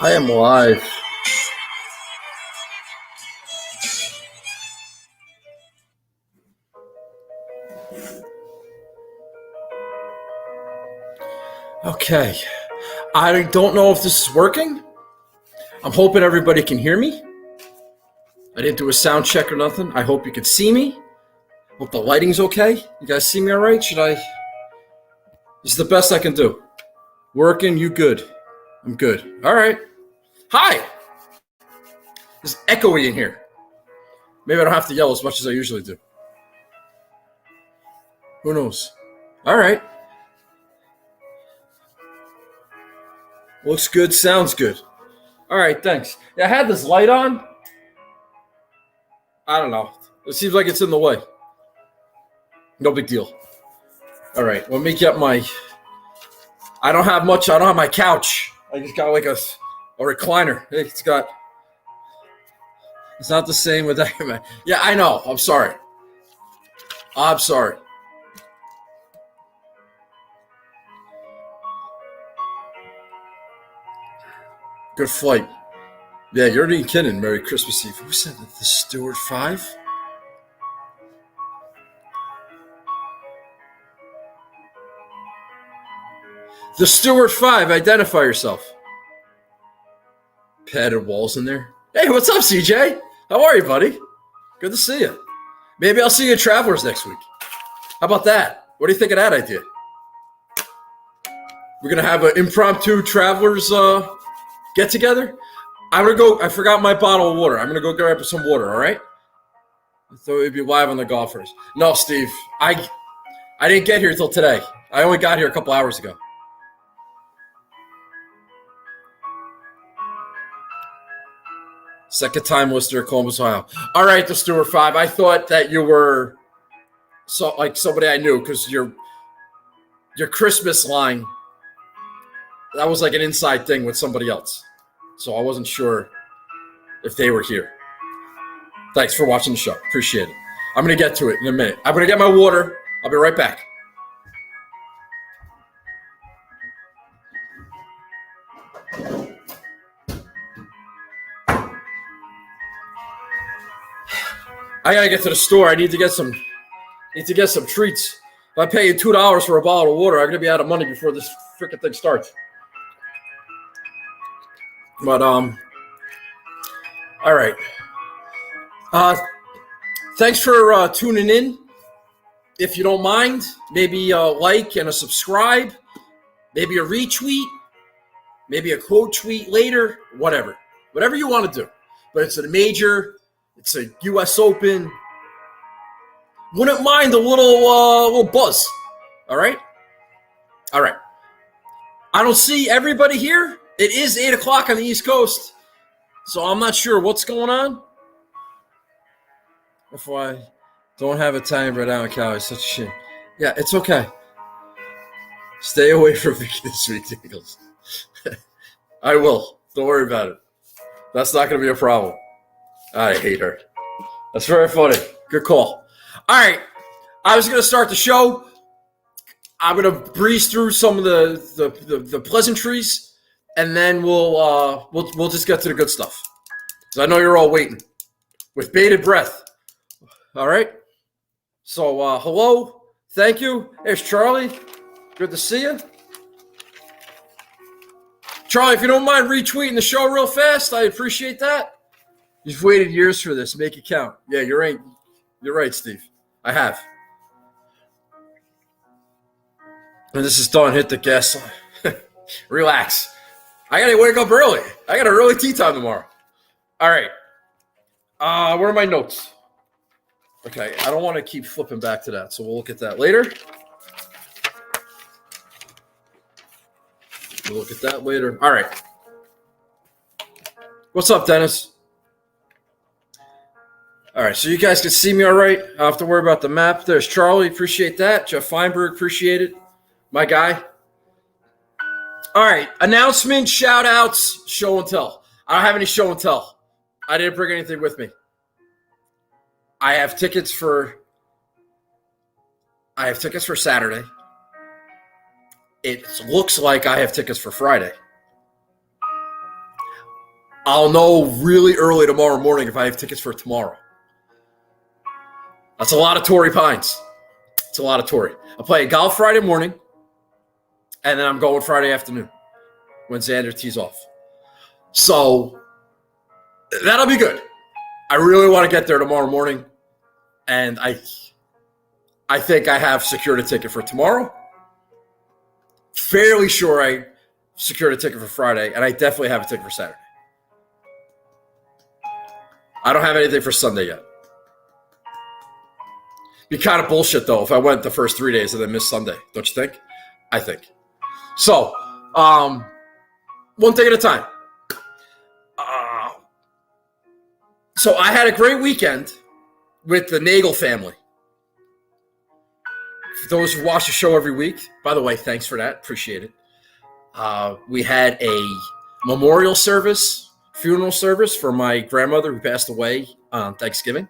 I am live. Okay. I don't know if this is working. I'm hoping everybody can hear me. I didn't do a sound check or nothing. I hope you can see me. Hope the lighting's okay. You guys see me all right? This is the best I can do. Working, you good. I'm good. All right. Hi. It's echoey in here. Maybe I don't have to yell as much as I usually do. Who knows? All right. Looks good, sounds good. All right, thanks. Yeah, I had this light on. I don't know. It seems like it's in the way. No big deal. All right, let me get my... I don't have much. I don't have my couch. I just got like a recliner. It's not the same with that. Yeah, I know. I'm sorry. Good flight. Yeah, you're not even kidding. Merry Christmas Eve. Who said that? The Stewart 5? The Stewart 5. Identify yourself. Padded walls in there. Hey, what's up, CJ? How are you, buddy? Good to see you. Maybe I'll see you at Travelers next week. How about that? What do you think of that idea? We're going to have an impromptu Travelers get-together. I'm going to go. I forgot my bottle of water. I'm going to go grab some water, all right? I thought we'd be live on the golfers. No, Steve. I didn't get here until today. I only got here a couple hours ago. Second time listener, Columbus, Ohio. All right, the Stewart 5. I thought that you were like somebody I knew because your Christmas line, that was like an inside thing with somebody else. So I wasn't sure if they were here. Thanks for watching the show. Appreciate it. I'm going to get to it in a minute. I'm going to get my water. I'll be right back. I got to get to the store. I need to get some treats. If I pay you $2 for a bottle of water, I'm going to be out of money before this freaking thing starts. But, all right. Thanks for tuning in. If you don't mind, maybe a like and a subscribe, maybe a retweet, maybe a quote tweet later, whatever you want to do. But it's a U.S Open. Wouldn't mind a little buzz. All right. I don't see everybody here. It is 8 o'clock on the East Coast, so I'm not sure what's going on. If I don't have a time right now in Cali, it's such a shame. Yeah, it's okay. Stay away from Vicky this week, Eagles. I will. Don't worry about it. That's not going to be a problem. I hate her. That's very funny. Good call. All right. I was going to start the show. I'm going to breeze through some of the pleasantries. And then we'll just get to the good stuff. So I know you're all waiting with bated breath. All right. So hello, thank you. There's Charlie. Good to see you, Charlie. If you don't mind retweeting the show real fast, I appreciate that. You've waited years for this. Make it count. Yeah, you're right. You're right, Steve. I have. And this is done. Hit the gas. Relax. I got to wake up early. I got an early tea time tomorrow. All right. Where are my notes? Okay, I don't want to keep flipping back to that, so we'll look at that later. We'll look at that later. All right. What's up, Dennis? All right, so you guys can see me all right. I don't have to worry about the map. There's Charlie. Appreciate that. Jeff Feinberg. Appreciate it. My guy. All right, announcements, shout-outs, show and tell. I don't have any show and tell. I didn't bring anything with me. I have tickets for Saturday. It looks like I have tickets for Friday. I'll know really early tomorrow morning if I have tickets for tomorrow. That's a lot of Torrey Pines. It's a lot of Torrey. I play golf Friday morning, and then I'm going Friday afternoon when Xander tees off. So that'll be good. I really want to get there tomorrow morning, and I think I have secured a ticket for tomorrow. Fairly sure I secured a ticket for Friday, and I definitely have a ticket for Saturday. I don't have anything for Sunday yet. Be kind of bullshit, though, if I went the first 3 days and then missed Sunday. Don't you think? I think. So, one thing at a time. So I had a great weekend with the Nagel family. For those who watch the show every week, by the way, thanks for that. Appreciate it. We had a memorial service, funeral service for my grandmother who passed away on Thanksgiving.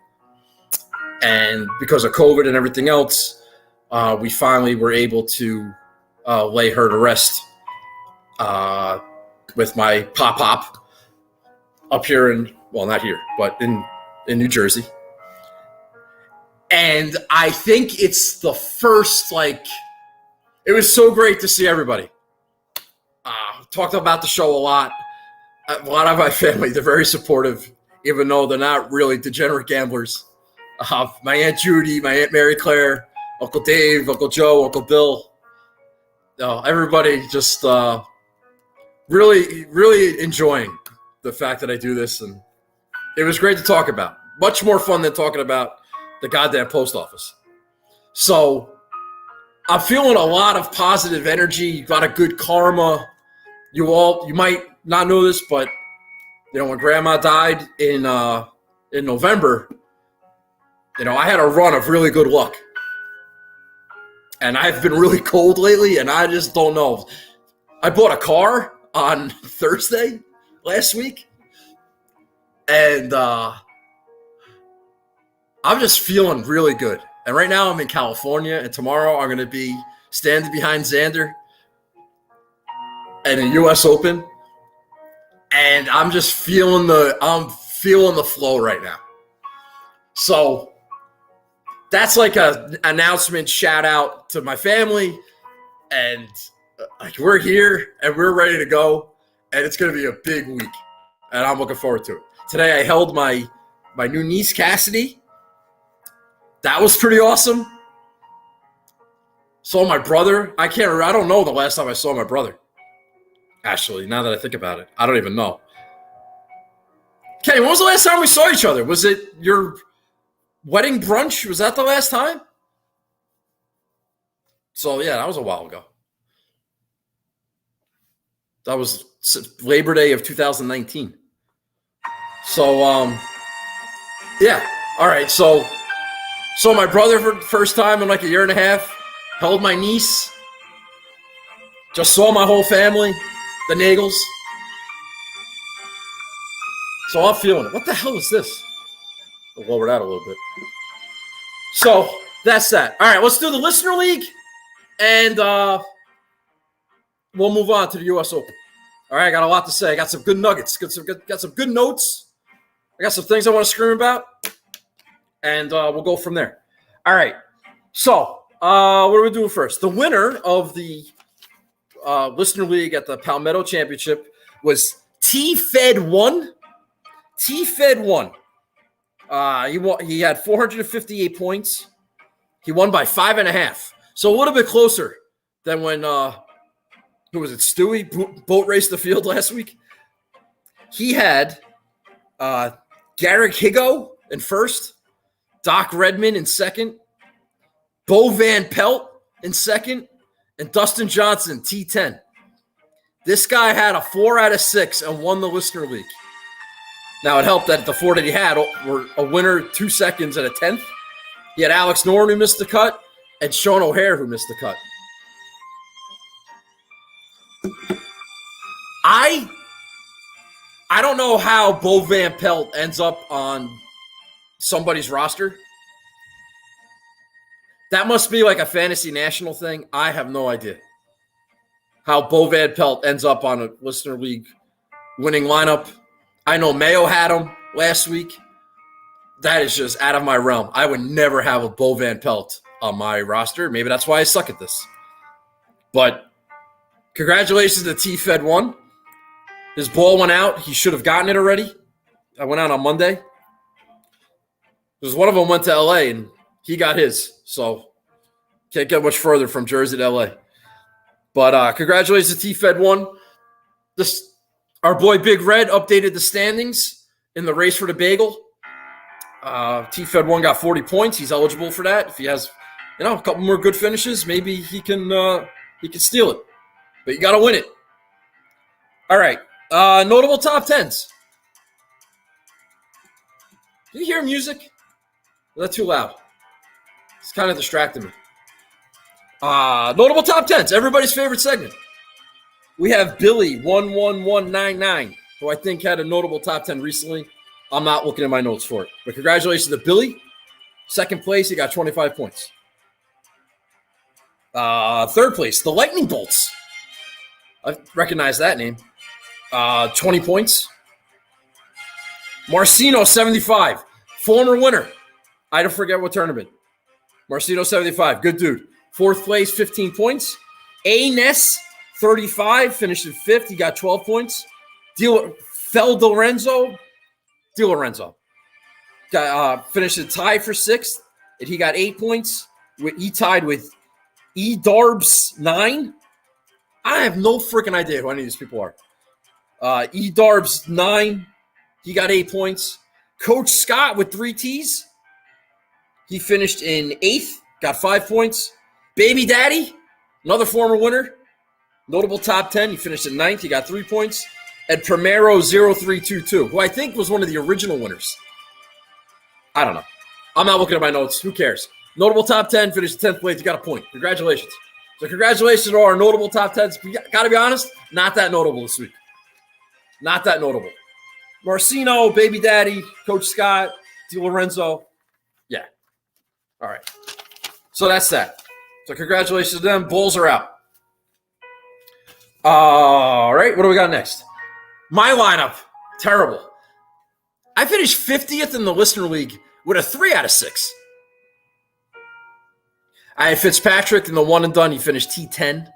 And because of COVID and everything else, we finally were able to lay her to rest with my pop up here in, well, not here, but in New Jersey. And I think it's the first, it was so great to see everybody. Talked about the show a lot. A lot of my family, they're very supportive, even though they're not really degenerate gamblers. My Aunt Judy, my Aunt Mary Claire, Uncle Dave, Uncle Joe, Uncle Bill. Everybody just really, really enjoying the fact that I do this. And it was great to talk about. Much more fun than talking about the goddamn post office. So I'm feeling a lot of positive energy, a lot of good karma. You might not know this, but when Grandma died in November, I had a run of really good luck. And I've been really cold lately, and I just don't know. I bought a car on Thursday last week, and I'm just feeling really good. And right now I'm in California, and tomorrow I'm going to be standing behind Xander at the U.S. Open, and I'm just feeling the flow right now. So that's like an announcement, shout out to my family, and we're here and we're ready to go, and it's going to be a big week, and I'm looking forward to it. Today I held my new niece Cassidy. That was pretty awesome. Saw my brother. I don't know the last time I saw my brother. Actually, now that I think about it, I don't even know. Kenny, when was the last time we saw each other? Was it your wedding brunch? Was that the last time? So, yeah, that was a while ago. That was Labor Day of 2019. So, yeah. All right, so saw my brother for the first time in like a year and a half. Held my niece. Just saw my whole family, the Nagels. So I'm feeling it. What the hell is this? I'll lower that a little bit. So that's that. All right, let's do the Listener League, and we'll move on to the U.S. Open. All right, I got a lot to say. I got some good nuggets. Got some good notes. I got some things I want to scream about, and we'll go from there. All right. So what are we doing first? The winner of the Listener League at the Palmetto Championship was T-Fed1. T-Fed1. He had 458 points. He won by 5.5. So a little bit closer than when, who was it, Stewie boat raced the field last week? He had Garrick Higo in first, Doc Redman in second, Bo Van Pelt in second, and Dustin Johnson, T10. This guy had a 4 out of 6 and won the Listener League. Now, it helped that the 4 that he had were a winner, 2 seconds, and a 10th. He had Alex Noren, who missed the cut, and Sean O'Hare, who missed the cut. I don't know how Bo Van Pelt ends up on somebody's roster. That must be like a Fantasy National thing. I have no idea how Bo Van Pelt ends up on a Listener League winning lineup. I know Mayo had him last week. That is just out of my realm. I would never have a Bo Van Pelt on my roster. Maybe that's why I suck at this. But congratulations to T-Fed 1. His ball went out. He should have gotten it already. I went out on Monday. Because one of them went to L.A. and he got his. So can't get much further from Jersey to L.A. But congratulations to T-Fed 1. Our boy Big Red updated the standings in the race for the bagel. T-Fed 1 got 40 points. He's eligible for that. If he has, a couple more good finishes, maybe he can steal it. But you got to win it. All right. Notable top 10s. Do you hear music? Is that too loud? It's kind of distracting me. Notable top 10s. Everybody's favorite segment. We have Billy 11199, who I think had a notable top 10 recently. I'm not looking at my notes for it. But congratulations to Billy. Second place, he got 25 points. Third place, the Lightning Bolts. I recognize that name. 20 points. Marcino, 75. Former winner. I don't forget what tournament. Marcino, 75. Good dude. Fourth place, 15 points. A-Ness, 35. Finished in fifth. He got 12 points. DiLorenzo got finished a tie for sixth, and he got 8 points. He tied with E-Darbs 9. I have no freaking idea who any of these people are. E-Darbs 9, he got 8 points. Coach Scott with 3 T's, he finished in eighth, got 5 points. Baby Daddy, another former winner, notable top 10, he finished in ninth, he got 3 points. And Primero 0322, who I think was one of the original winners. I don't know. I'm not looking at my notes. Who cares? Notable top 10, finished 10th place. You got a point. Congratulations. So congratulations to our notable top 10s. Got to be honest, not that notable this week. Not that notable. Marcino, Baby Daddy, Coach Scott, DiLorenzo. Yeah. All right. So that's that. So congratulations to them. Bulls are out. All right. What do we got next? My lineup, terrible. I finished 50th in the Listener League with a 3 out of 6. I had Fitzpatrick in the one and done. He finished T10.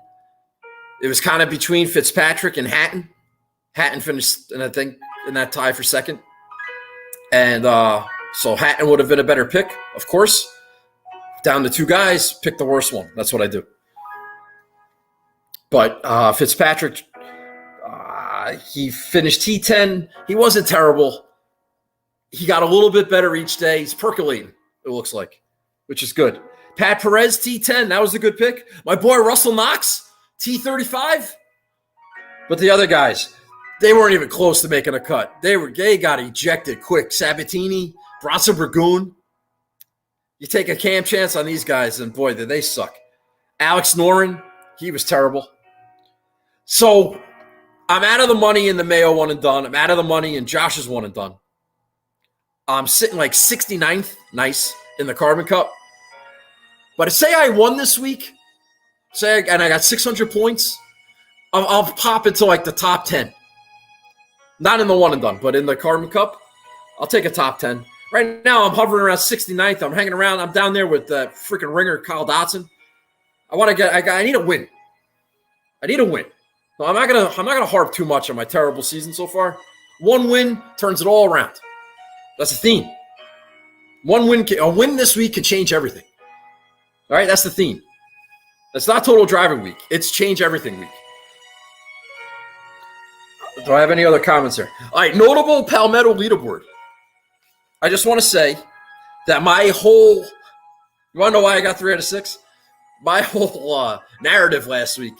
It was kind of between Fitzpatrick and Hatton. Hatton finished, I think, in that tie for second. And so Hatton would have been a better pick, of course. Down to 2 guys, pick the worst one. That's what I do. But Fitzpatrick, he finished T10. He wasn't terrible. He got a little bit better each day. He's percolating, it looks like, which is good. Pat Perez, T10. That was a good pick. My boy Russell Knox, T35. But the other guys, they weren't even close to making a cut. They got ejected quick. Sabatini, Bronson Burgoon. You take a camp chance on these guys, and boy, did they suck. Alex Noren, he was terrible. So I'm out of the money in the Mayo one and done. I'm out of the money in Josh's one and done. I'm sitting like 69th, nice, in the Carbon Cup. But say I won this week, and I got 600 points, I'll pop into like the top 10. Not in the one and done, but in the Carbon Cup, I'll take a top 10. Right now, I'm hovering around 69th. I'm hanging around. I'm down there with the freaking ringer, Kyle Dotson. I need a win. I need a win. So I'm not gonna harp too much on my terrible season so far. One win turns it all around. That's the theme. A win this week can change everything. All right, that's the theme. That's not total driving week. It's change everything week. Do I have any other comments here? All right, notable Palmetto leaderboard. I just want to say that you want to know why I got 3 out of 6? My whole narrative last week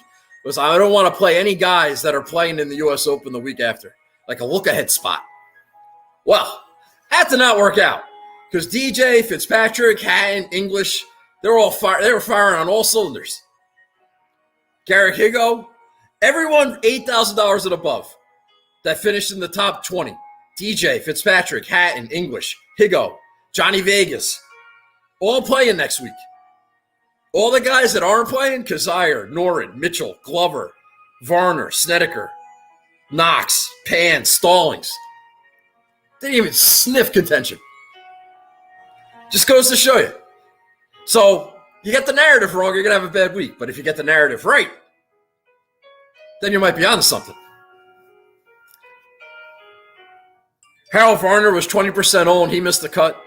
was I don't want to play any guys that are playing in the U.S. Open the week after, like a look-ahead spot. Well, that did not work out because DJ, Fitzpatrick, Hatton, English, they were firing on all cylinders. Garrick Higo, everyone $8,000 and above that finished in the top 20. DJ, Fitzpatrick, Hatton, English, Higo, Johnny Vegas, all playing next week. All the guys that aren't playing, Kazire, Noren, Mitchell, Glover, Varner, Snedeker, Knox, Pan, Stallings. Didn't even sniff contention. Just goes to show you. So you get the narrative wrong, you're going to have a bad week. But if you get the narrative right, then you might be onto something. Harold Varner was 20% owned. He missed the cut.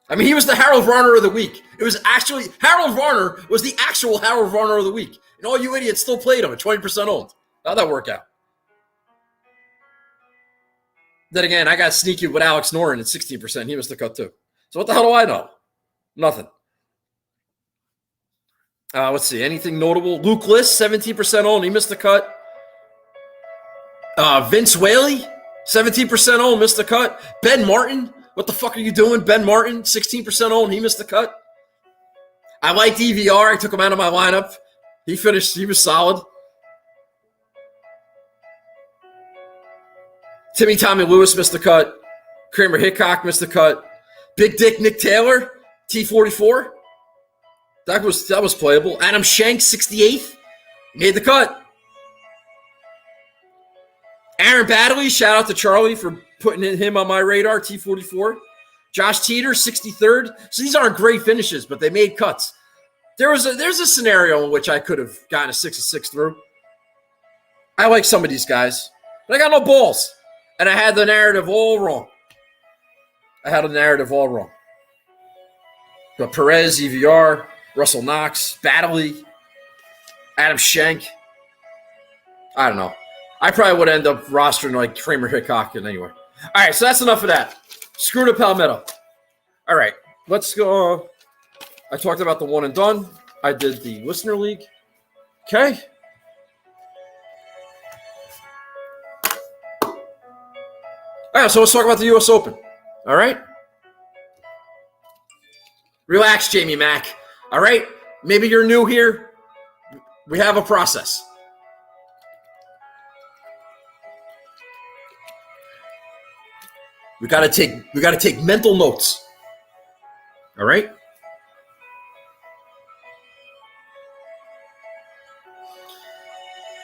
I mean, he was the Harold Varner of the week. It was actually, Harold Varner was the actual Harold Varner of the week. And all you idiots still played him at 20% owned. How'd that work out? Then again, I got sneaky with Alex Noren at 16%. He missed the cut too. So what the hell do I know? Nothing. Let's see. Anything notable? Luke List, 17% owned. He missed the cut. Vince Whaley, 17% owned. Missed the cut. Ben Martin. What the fuck are you doing? Ben Martin, 16% owned. He missed the cut. I liked EVR. I took him out of my lineup. He finished. He was solid. Tommy Lewis missed the cut. Kramer Hickok missed the cut. Big Dick Nick Taylor, T44. That was playable. Adam Schenk, 68th. Made the cut. Aaron Baddeley, shout out to Charlie for putting him on my radar, T44. Josh Teeter, 63rd. So these aren't great finishes, but they made cuts. There's a scenario in which I could have gotten a 6-6 through. I like some of these guys, but I got no balls. And I had the narrative all wrong. But Perez, EVR, Russell Knox, Baddeley, Adam Schenk. I don't know. I probably would end up rostering like Kramer Hickok anyway. All right, so that's enough of that. Screw the Palmetto. All right, let's go. I talked about the one and done. I did the listener league. Okay. All right, so let's talk about the U.S. Open. All right? Relax, Jamie Mack. All right? Maybe you're new here. We have a process. We gotta take mental notes. All right?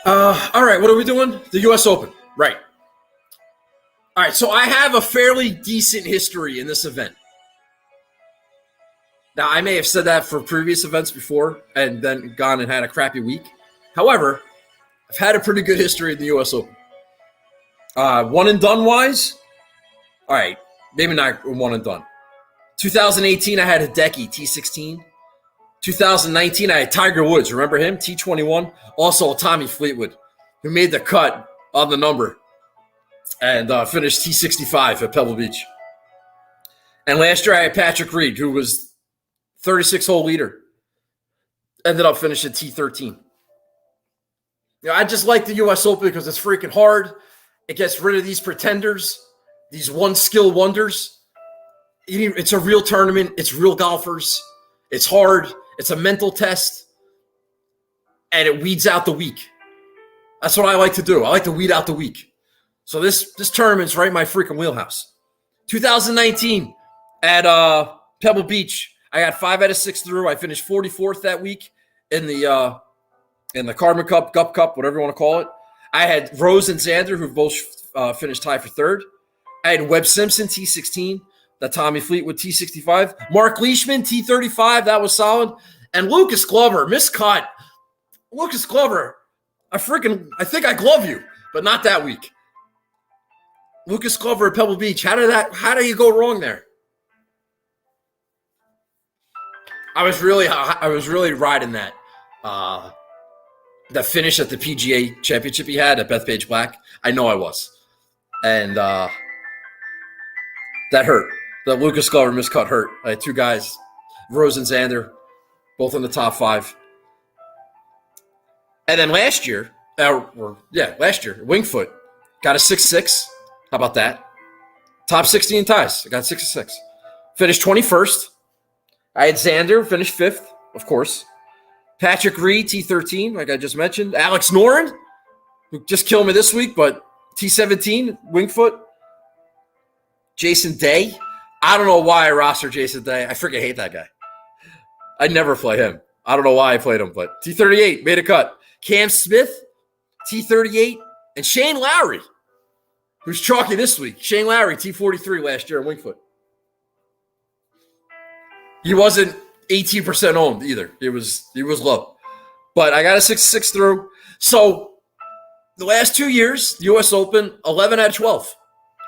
All right, what are we doing? The U.S. Open. Right. All right, so I have a fairly decent history in this event. Now, I may have said that for previous events before and then gone and had a crappy week. However, I've had a pretty good history in the U.S. Open. One and done wise, all right, maybe not one and done. 2018, I had Hideki, T16. 2019, I had Tiger Woods. Remember him? T21. Also, Tommy Fleetwood, who made the cut on the number and finished T65 at Pebble Beach. And last year, I had Patrick Reed, who was 36-hole leader. Ended up finishing T13. You know, I just like the U.S. Open because it's freaking hard. It gets rid of these pretenders, these one-skill wonders. It's a real tournament. It's real golfers. It's hard. It's a mental test. And it weeds out the weak. That's what I like to do. I like to weed out the weak. So this tournament's right in my freaking wheelhouse. 2019 at Pebble Beach, I got 5 out of 6 through. I finished 44th that week in the Carmen Cup, Gup Cup, whatever you want to call it. I had Rose and Xander, who both finished tied for third. I had Webb Simpson, T16. That Tommy Fleetwood, T65. Mark Leishman, T35. That was solid. And Lucas Glover, miscut. Lucas Glover, I think I glove you, but not that week. Lucas Glover at Pebble Beach. How do you go wrong there? I was really riding that finish at the PGA Championship he had at Bethpage Black. I know I was. And that hurt. The Lucas Glover miscut hurt. I had two guys, Rose and Xander, both in the top 5. And then last year, Wingfoot got a 6-6. How about that? Top 16 ties. I got 6-6. Finished 21st. I had Xander, finished 5th, of course. Patrick Reed, T13, like I just mentioned. Alex Noren, who just killed me this week, but T17, Wingfoot. Jason Day. I don't know why I rostered Jason Day. I freaking hate that guy. I'd never play him. I don't know why I played him, but T38 made a cut. Cam Smith, T38, and Shane Lowry. Who's chalky this week? Shane Lowry, T43 last year at Wingfoot. He wasn't 18% owned either. He was low. But I got a 6-6 through. So the last 2 years, the U.S. Open, 11 out of 12.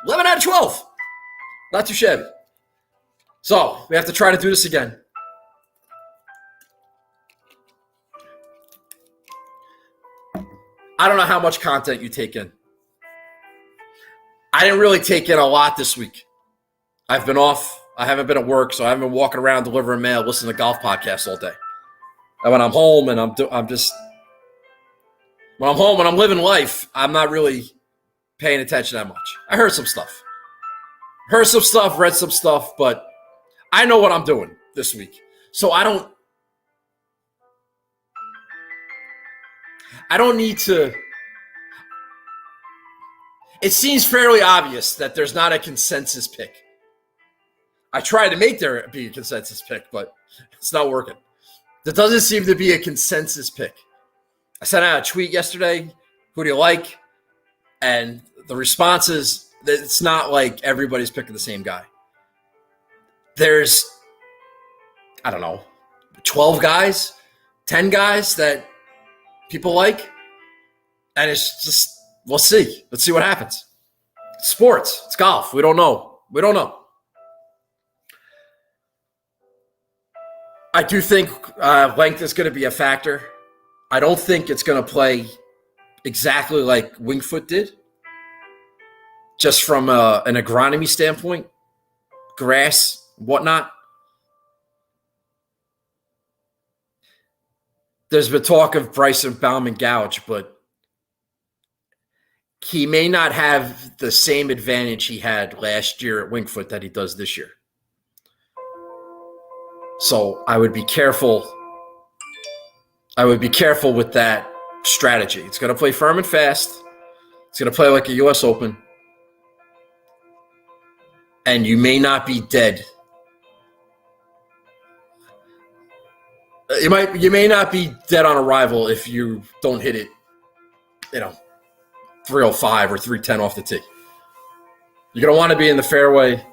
11 out of 12. Not too shabby. So we have to try to do this again. I don't know how much content you take in. I didn't really take in a lot this week. I've been off. I haven't been at work, so I haven't been walking around delivering mail, listening to golf podcasts all day. And when I'm home and I'm living life, I'm not really paying attention that much. I heard some stuff, read some stuff, but I know what I'm doing this week. So I don't need to. It seems fairly obvious that there's not a consensus pick. I tried to make there be a consensus pick, but it's not working. There doesn't seem to be a consensus pick. I sent out a tweet yesterday. Who do you like? And the response is that it's not like everybody's picking the same guy. There's, 12 guys, 10 guys that people like. And it's just, we'll see. Let's see what happens. It's sports. It's golf. We don't know. I do think length is going to be a factor. I don't think it's going to play exactly like Wingfoot did, just from an agronomy standpoint, grass, whatnot. There's been talk of Bryson Bauman gouge, but he may not have the same advantage he had last year at Wingfoot that he does this year. So I would be careful. With that strategy. It's going to play firm and fast. It's going to play like a U.S. Open. And you may not be dead. You may not be dead on arrival if you don't hit it, 305 or 310 off the tee. You're going to want to be in the fairway.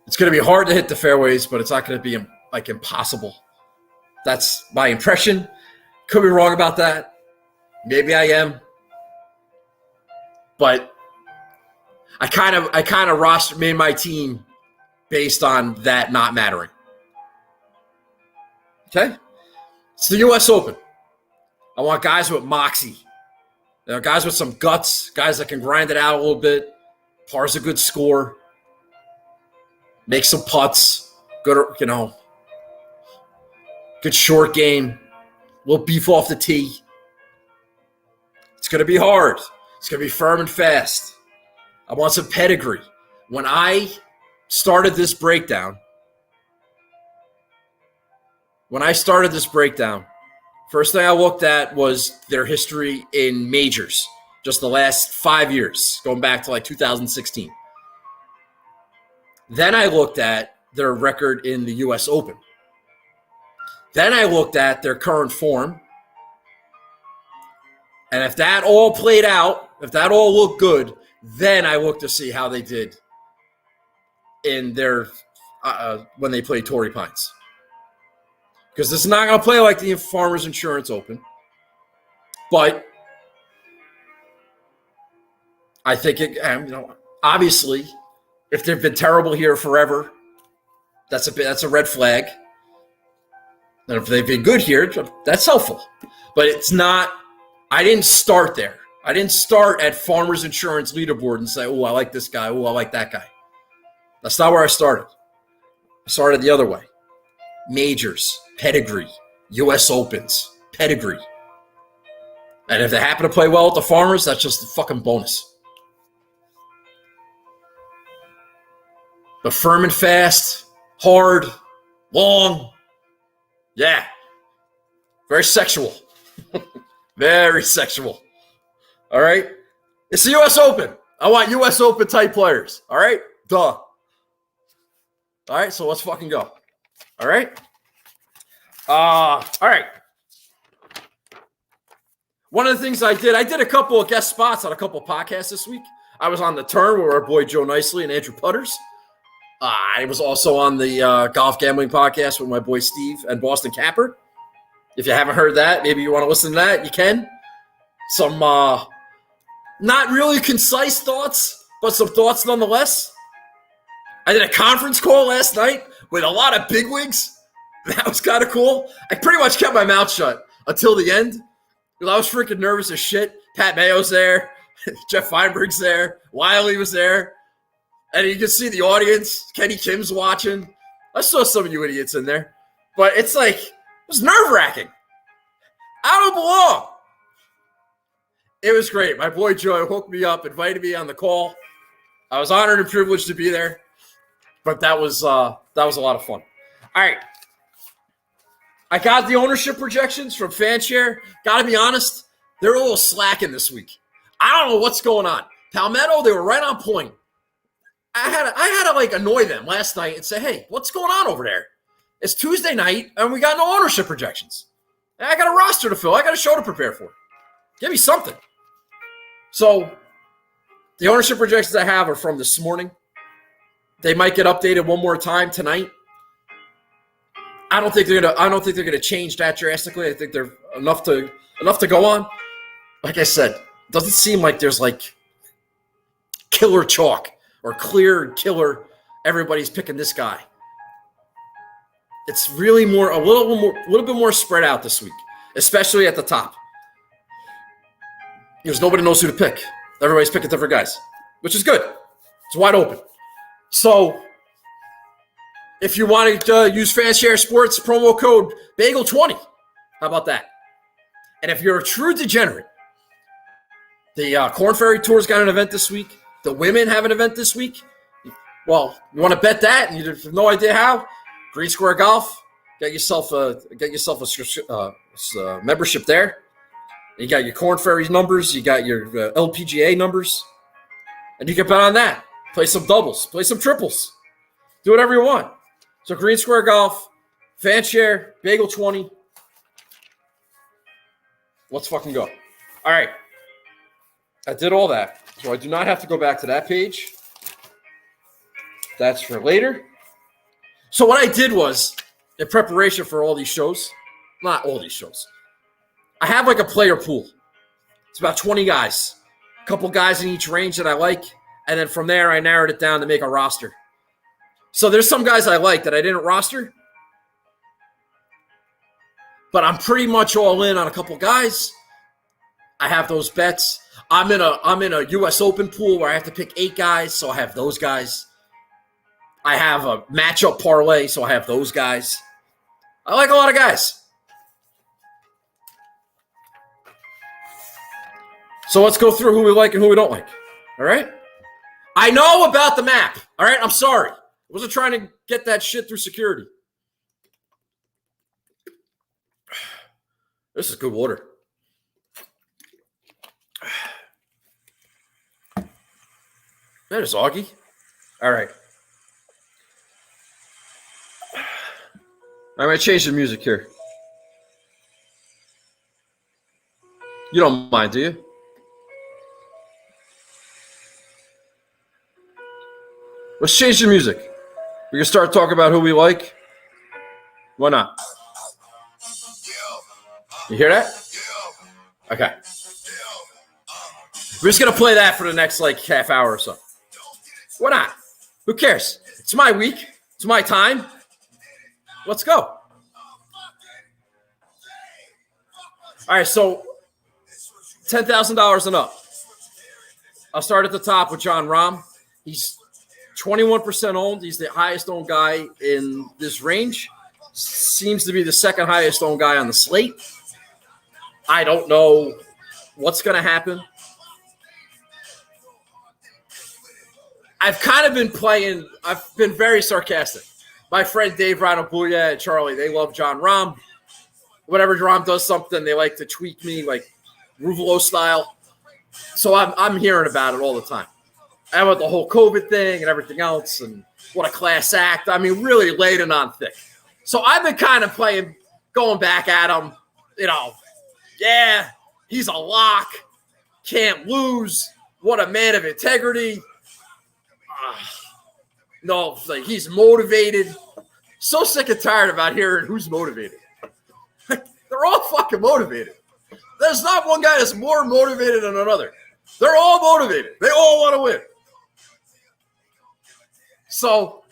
It's going to be hard to hit the fairways, but it's not going to be impossible. That's my impression. Could be wrong about that. Maybe I am. But I kind of made my team based on that not mattering. Okay? It's the U.S. Open. I want guys with moxie. Guys with some guts, guys that can grind it out a little bit. Par's a good score. Make some putts. Good, good short game. A little beef off the tee. It's going to be hard. It's going to be firm and fast. I want some pedigree. When I started this breakdown, first thing I looked at was their history in majors, just the last 5 years, going back to 2016. Then I looked at their record in the U.S. Open. Then I looked at their current form. And if that all played out, if that all looked good, then I looked to see how they did in their when they played Torrey Pines. Because this is not going to play like the Farmers Insurance Open. But I think obviously, if they've been terrible here forever, that's a red flag. And if they've been good here, that's helpful. But it's not. I didn't start there. I didn't start at Farmers Insurance leaderboard and say, "Oh, I like this guy. Oh, I like that guy." That's not where I started. I started the other way. Majors, pedigree, U.S. Opens, pedigree. And if they happen to play well with the Farmers, that's just a fucking bonus. But firm and fast, hard, long, yeah. Very sexual. Very sexual. All right? It's the U.S. Open. I want U.S. Open type players. All right? Duh. All right, so let's fucking go. All right? All right. One of the things I did a couple of guest spots on a couple of podcasts this week. I was on The Turn with our boy Joe Nicely and Andrew Putters. I was also on the golf gambling podcast with my boy Steve and Boston Capper. If you haven't heard that, maybe you want to listen to that, you can. Some not really concise thoughts, but some thoughts nonetheless. I did a conference call last night with a lot of bigwigs. That was kind of cool. I pretty much kept my mouth shut until the end because I was freaking nervous as shit. Pat Mayo's there. Jeff Feinberg's there. Wiley was there. And you can see the audience. Kenny Kim's watching. I saw some of you idiots in there. But it's like, it was nerve-wracking. I don't belong. It was great. My boy Joe hooked me up, invited me on the call. I was honored and privileged to be there. But that was a lot of fun. All right. I got the ownership projections from FanShare. Got to be honest, they're a little slacking this week. I don't know what's going on. Palmetto, they were right on point. I had to like annoy them last night and say, hey, what's going on over there? It's Tuesday night and we got no ownership projections. And I got a roster to fill. I got a show to prepare for. Give me something. So the ownership projections I have are from this morning. They might get updated one more time tonight. I don't think they're gonna change that drastically. I think they're enough to go on. Like I said, it doesn't seem like there's like killer chalk or clear killer. Everybody's picking this guy. It's really a little bit more spread out this week, especially at the top. Because nobody knows who to pick. Everybody's picking different guys, which is good. It's wide open. So if you want to use FanShare Sports promo code BAGEL20, how about that? And if you're a true degenerate, the Corn Ferry Tour's got an event this week. The women have an event this week. Well, you want to bet that, and you have no idea how? Green Square Golf, get yourself a membership there. You got your Corn Ferry numbers, you got your LPGA numbers, and you can bet on that. Play some doubles, play some triples, do whatever you want. So Green Square Golf, FanShare, BAGEL20. Let's fucking go. All right. I did all that, so I do not have to go back to that page. That's for later. So what I did was, in preparation for all these shows, not all these shows, I have like a player pool. It's about 20 guys. A couple guys in each range that I like, and then from there I narrowed it down to make a roster. So there's some guys I like that I didn't roster, but I'm pretty much all in on a couple guys. I have those bets. I'm in a U.S. Open pool where I have to pick 8 guys, so I have those guys. I have a matchup parlay, so I have those guys. I like a lot of guys. So let's go through who we like and who we don't like. All right? I know about the map. All right? I'm sorry. I wasn't trying to get that shit through security. This is good water. That is Augie. All right. I'm going to change the music here. You don't mind, do you? Let's change the music. We can start talking about who we like. Why not? You hear that? Okay. We're just going to play that for the next like half hour or so. Why not? Who cares? It's my week. It's my time. Let's go. All right, so $10,000 and up. I'll start at the top with John Rahm. He's 21% owned. He's the highest owned guy in this range. Seems to be the second highest owned guy on the slate. I don't know what's going to happen. I've kind of been playing – I've been very sarcastic. My friend Dave Ranabuya and Charlie, they love John Rahm. Whenever Rahm does something, they like to tweak me like Ruvalo style. So I'm hearing about it all the time. And with the whole COVID thing and everything else and what a class act. I mean, really laid it on thick. So I've been kind of playing, going back at him, you know, yeah, He's a lock. Can't lose. What a man of integrity. No, like he's motivated. So sick and tired about hearing who's motivated. They're all fucking motivated. There's not one guy that's more motivated than another. They're all motivated. They all want to win. So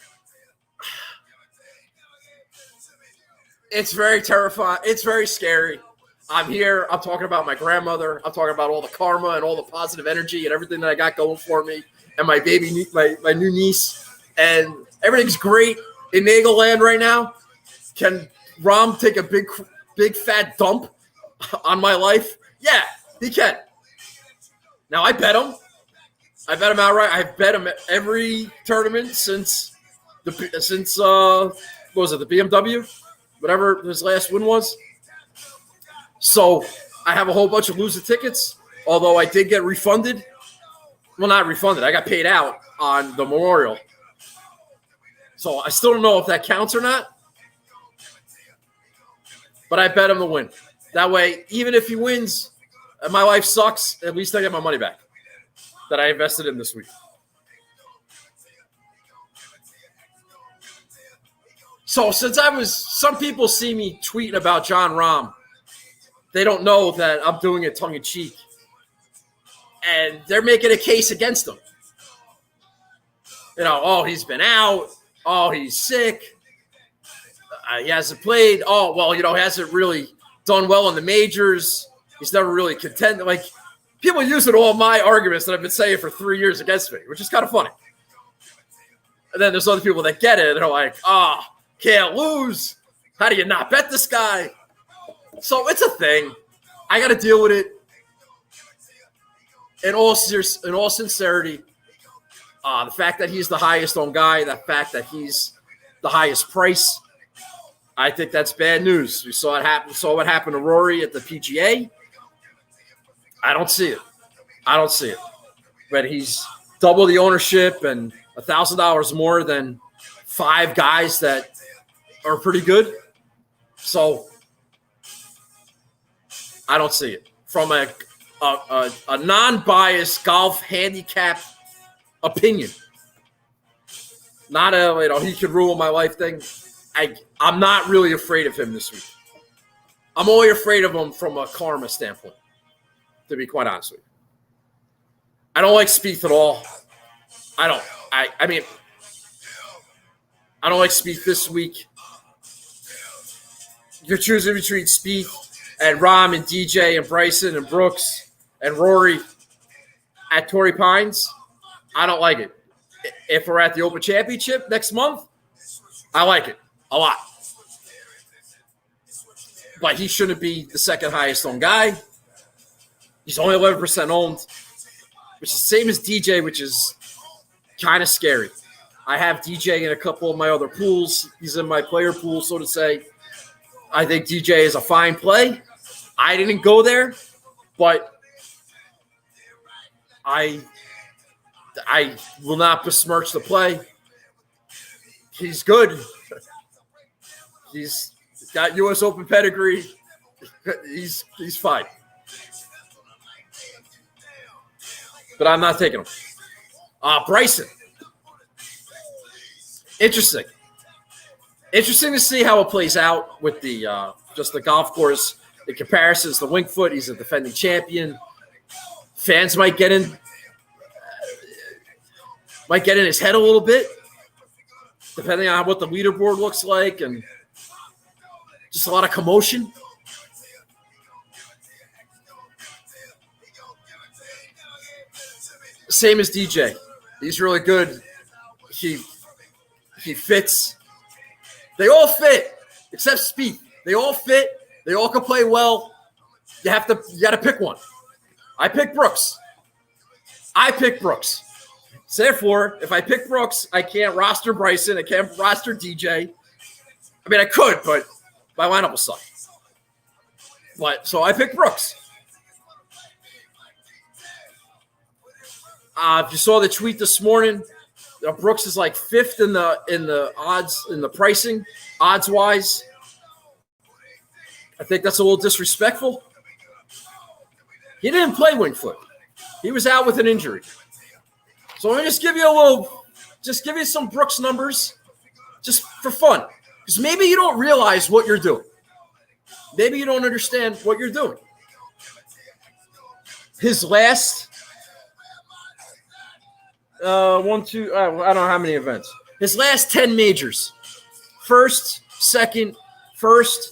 it's very terrifying. It's very scary. I'm here. I'm talking about my grandmother. I'm talking about all the karma and all the positive energy and everything that I got going for me and my baby, my new niece. And everything's great in Nagelland right now. Can Rom take a big fat dump on my life? Yeah, he can. Now, I bet him. I bet him outright. I've bet him at every tournament since what was it, the BMW? Whatever his last win was. So I have a whole bunch of losing tickets, although I did get refunded. Well, not refunded. I got paid out on the Memorial. So I still don't know if that counts or not. But I bet him to win. That way, even if he wins and my life sucks, at least I get my money back that I invested in this week. So since some people see me tweeting about John Rahm, they don't know that I'm doing it tongue-in-cheek. And they're making a case against him. You know, oh, he's been out. Oh, he's sick. He hasn't played. Oh, well, you know, he hasn't really done well in the majors. He's never really contended. Like, people using all my arguments that I've been saying for 3 years against me, which is kind of funny. And then there's other people that get it. They're like, can't lose. How do you not bet this guy? So it's a thing. I got to deal with it. In all sincerity, the fact that he's the highest owned guy, the fact that he's the highest price, I think that's bad news. We saw it happen. Saw what happened to Rory at the PGA. I don't see it. But he's double the ownership and $1,000 more than 5 guys that are pretty good. So I don't see it from a non-biased golf handicap opinion. Not he could ruin my life thing. I'm not really afraid of him this week. I'm only afraid of him from a karma standpoint, to be quite honest with you. I don't like Spieth at all. I don't like Spieth this week. You're choosing between Spieth and Rahm and DJ and Bryson and Brooks and Rory at Torrey Pines. I don't like it. If we're at the Open Championship next month, I like it a lot. But he shouldn't be the second highest owned guy. He's only 11% owned, which is the same as DJ, which is kind of scary. I have DJ in a couple of my other pools. He's in my player pool, so to say. I think DJ is a fine play. I didn't go there, but I will not besmirch the play. He's good. He's got U.S. Open pedigree. He's fine. But I'm not taking him. Bryson. Interesting to see how it plays out with the just the golf course. The comparisons to Winged Foot, he's a defending champion. Fans might get in his head a little bit, depending on what the leaderboard looks like, and just a lot of commotion. Same as DJ. He's really good. He fits. They all fit, except Spieth. They all fit. They all can play well. You got to pick one. I pick Brooks. So therefore, if I pick Brooks, I can't roster Bryson. I can't roster DJ. I mean, I could, but my lineup will suck. But so I picked Brooks. If you saw the tweet this morning, Brooks is like 5th in the odds, in the pricing, odds wise. I think that's a little disrespectful. He didn't play Winged Foot. He was out with an injury. So let me just give you some Brooks numbers just for fun. Because maybe you don't realize what you're doing. Maybe you don't understand what you're doing. His last I don't know how many events. His last 10 majors. First, second, fourth.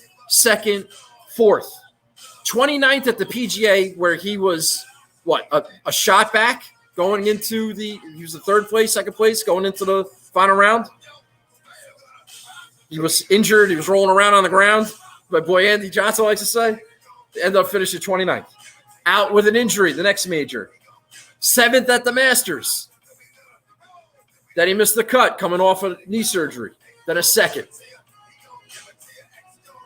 29th at the PGA, where he was, a shot back going into he was the third place, second place, going into the final round. He was injured. He was rolling around on the ground. My boy Andy Johnson likes to say. Ended up finishing 29th. Out with an injury the next major. 7th at the Masters. Then he missed the cut coming off of knee surgery. Then a second.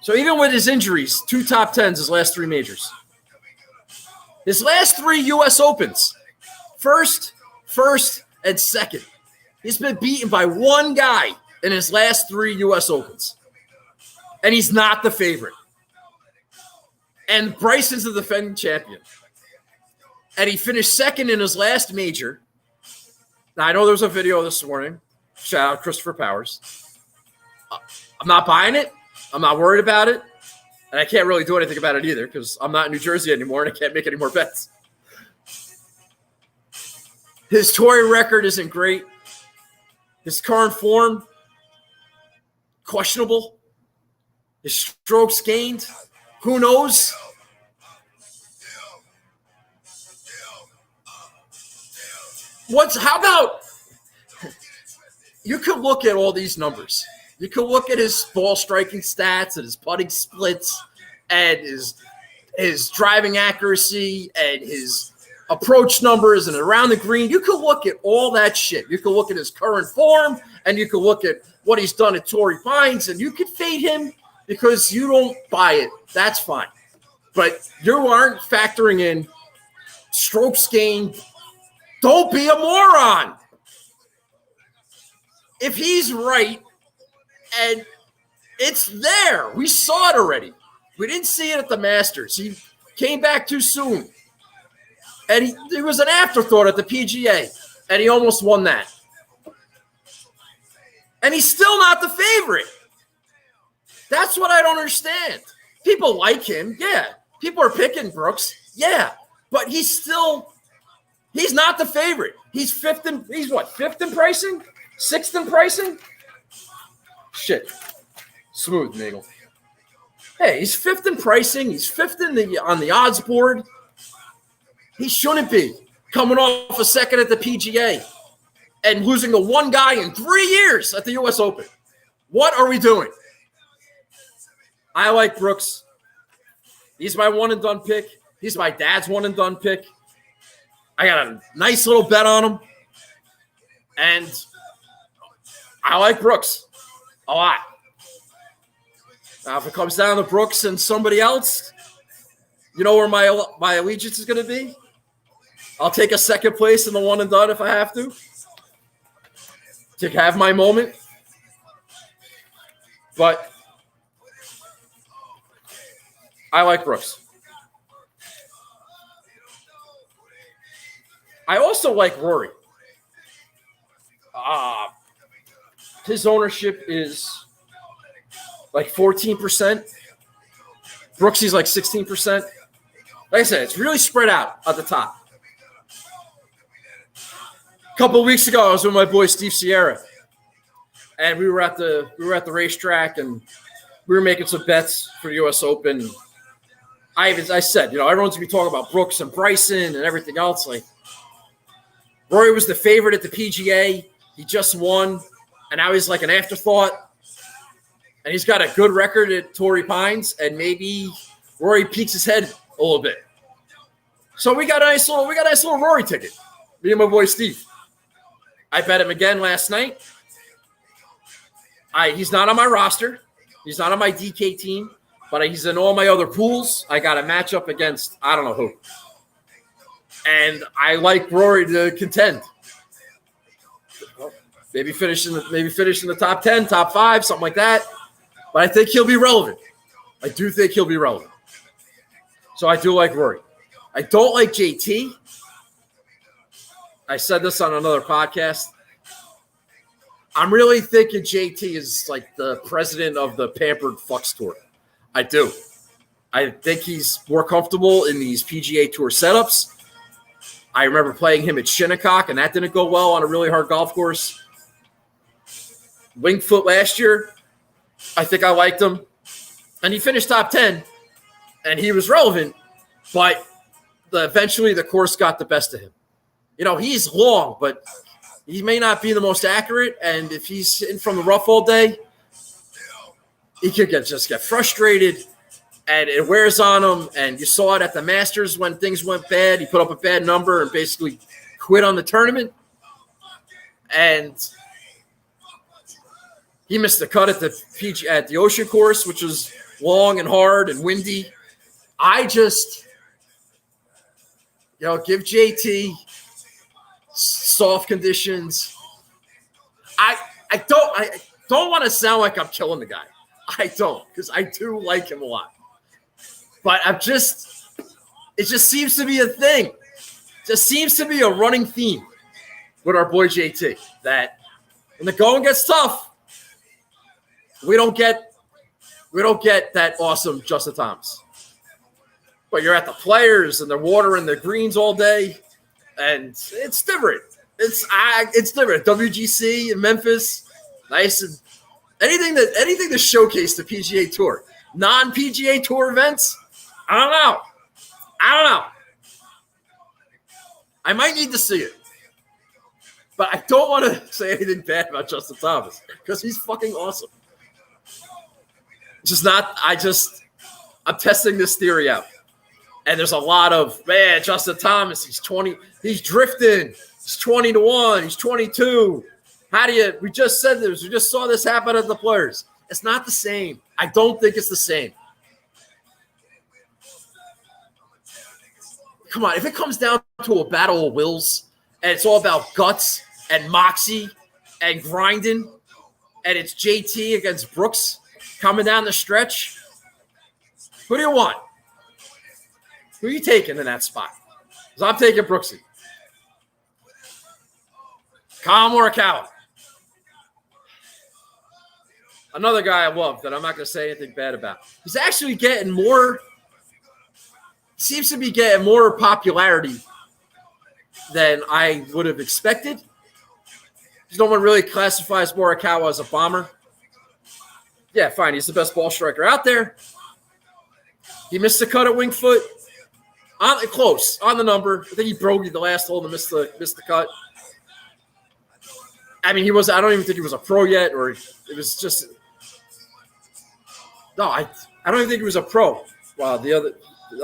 So even with his injuries, 2 top 10s his last 3 majors. His last 3 U.S. Opens, first, and second. He's been beaten by one guy in his last 3 U.S. Opens. And he's not the favorite. And Bryson's the defending champion. And he finished second in his last major. Now, I know there was a video this morning. Shout out Christopher Powers. I'm not buying it. I'm not worried about it. And I can't really do anything about it either because I'm not in New Jersey anymore and I can't make any more bets. His tour record isn't great. His current form, questionable. His strokes gained, who knows? How about you could look at all these numbers. You could look at his ball striking stats and his putting splits and his driving accuracy and his approach numbers and around the green. You could look at all that shit. You could look at his current form and you could look at what he's done at Torrey Pines and you could fade him because you don't buy it. That's fine. But you aren't factoring in strokes gained. Don't be a moron. If he's right, and it's there. We saw it already. We didn't see it at the Masters. He came back too soon. And he was an afterthought at the PGA. And he almost won that. And he's still not the favorite. That's what I don't understand. People like him. Yeah. People are picking Brooks. Yeah. But he's not the favorite. He's fifth in pricing? 6th in pricing? Shit. Smooth, Nagel. Hey, he's 5th in pricing. He's 5th on the odds board. He shouldn't be coming off a second at the PGA and losing to one guy in 3 years at the U.S. Open. What are we doing? I like Brooks. He's my one-and-done pick. He's my dad's one-and-done pick. I got a nice little bet on him. And I like Brooks a lot. Now, if it comes down to Brooks and somebody else, you know where my allegiance is going to be? I'll take a second place in the one and done if I have to have my moment. But I like Brooks. I also like Rory. His ownership is like 14%. Brooksy's like 16%. Like I said, it's really spread out at the top. A couple of weeks ago, I was with my boy Steve Sierra, and we were at the racetrack, and we were making some bets for the U.S. Open. I said, everyone's gonna be talking about Brooks and Bryson and everything else. Like, Rory was the favorite at the PGA. He just won, and now he's like an afterthought. And he's got a good record at Torrey Pines, and maybe Rory peeks his head a little bit. So we got a nice little Rory ticket. Me and my boy Steve. I bet him again last night. He's not on my roster. He's not on my DK team, but he's in all my other pools. I got a matchup against I don't know who. And I like Rory to contend. Maybe finish in the top 10, top 5, something like that. But I think he'll be relevant. I do think he'll be relevant. So I do like Rory. I don't like JT. I said this on another podcast. I'm really thinking JT is like the president of the Pampered Fucks Tour. I do. I think he's more comfortable in these PGA Tour setups. I remember playing him at Shinnecock, and that didn't go well on a really hard golf course. Winged Foot last year, I think I liked him. And he finished top 10, and he was relevant, but eventually the course got the best of him. You know, he's long, but he may not be the most accurate, and if he's in from the rough all day, he could just get frustrated, and it wears on him. And you saw it at the Masters when things went bad. He put up a bad number and basically quit on the tournament. And he missed the cut at the Ocean course, which was long and hard and windy. I just, give JT soft conditions. I don't want to sound like I'm killing the guy. I don't, because I do like him a lot. But it just seems to be a thing. Just seems to be a running theme with our boy JT, that when the going gets tough, we don't get that awesome Justin Thomas. But you're at the Players and they're watering the greens all day, and it's different. It's different. WGC in Memphis, nice, and anything to showcase the PGA Tour. Non-PGA Tour events, I don't know. I might need to see it. But I don't want to say anything bad about Justin Thomas because he's fucking awesome. I'm testing this theory out. And there's a lot of, man, Justin Thomas, he's 20, he's drifting. He's 20-1, he's 22. We just said this, we just saw this happen at the Players. It's not the same. I don't think it's the same. Come on, if it comes down to a battle of wills, and it's all about guts and moxie and grinding, and it's JT against Brooks coming down the stretch, who do you want? Who are you taking in that spot? Because I'm taking Brooksy. Kyle Morikawa. Another guy I love that I'm not going to say anything bad about. He's actually getting more – seems to be getting more popularity than I would have expected. No one really classifies Morikawa as a bomber. Yeah, fine. He's the best ball striker out there. He missed the cut at Winged Foot. Close on the number. I think he bogeyed the last hole and missed the cut. I mean, I don't even think he was a pro yet, or it was just. No, I don't even think he was a pro. Wow, the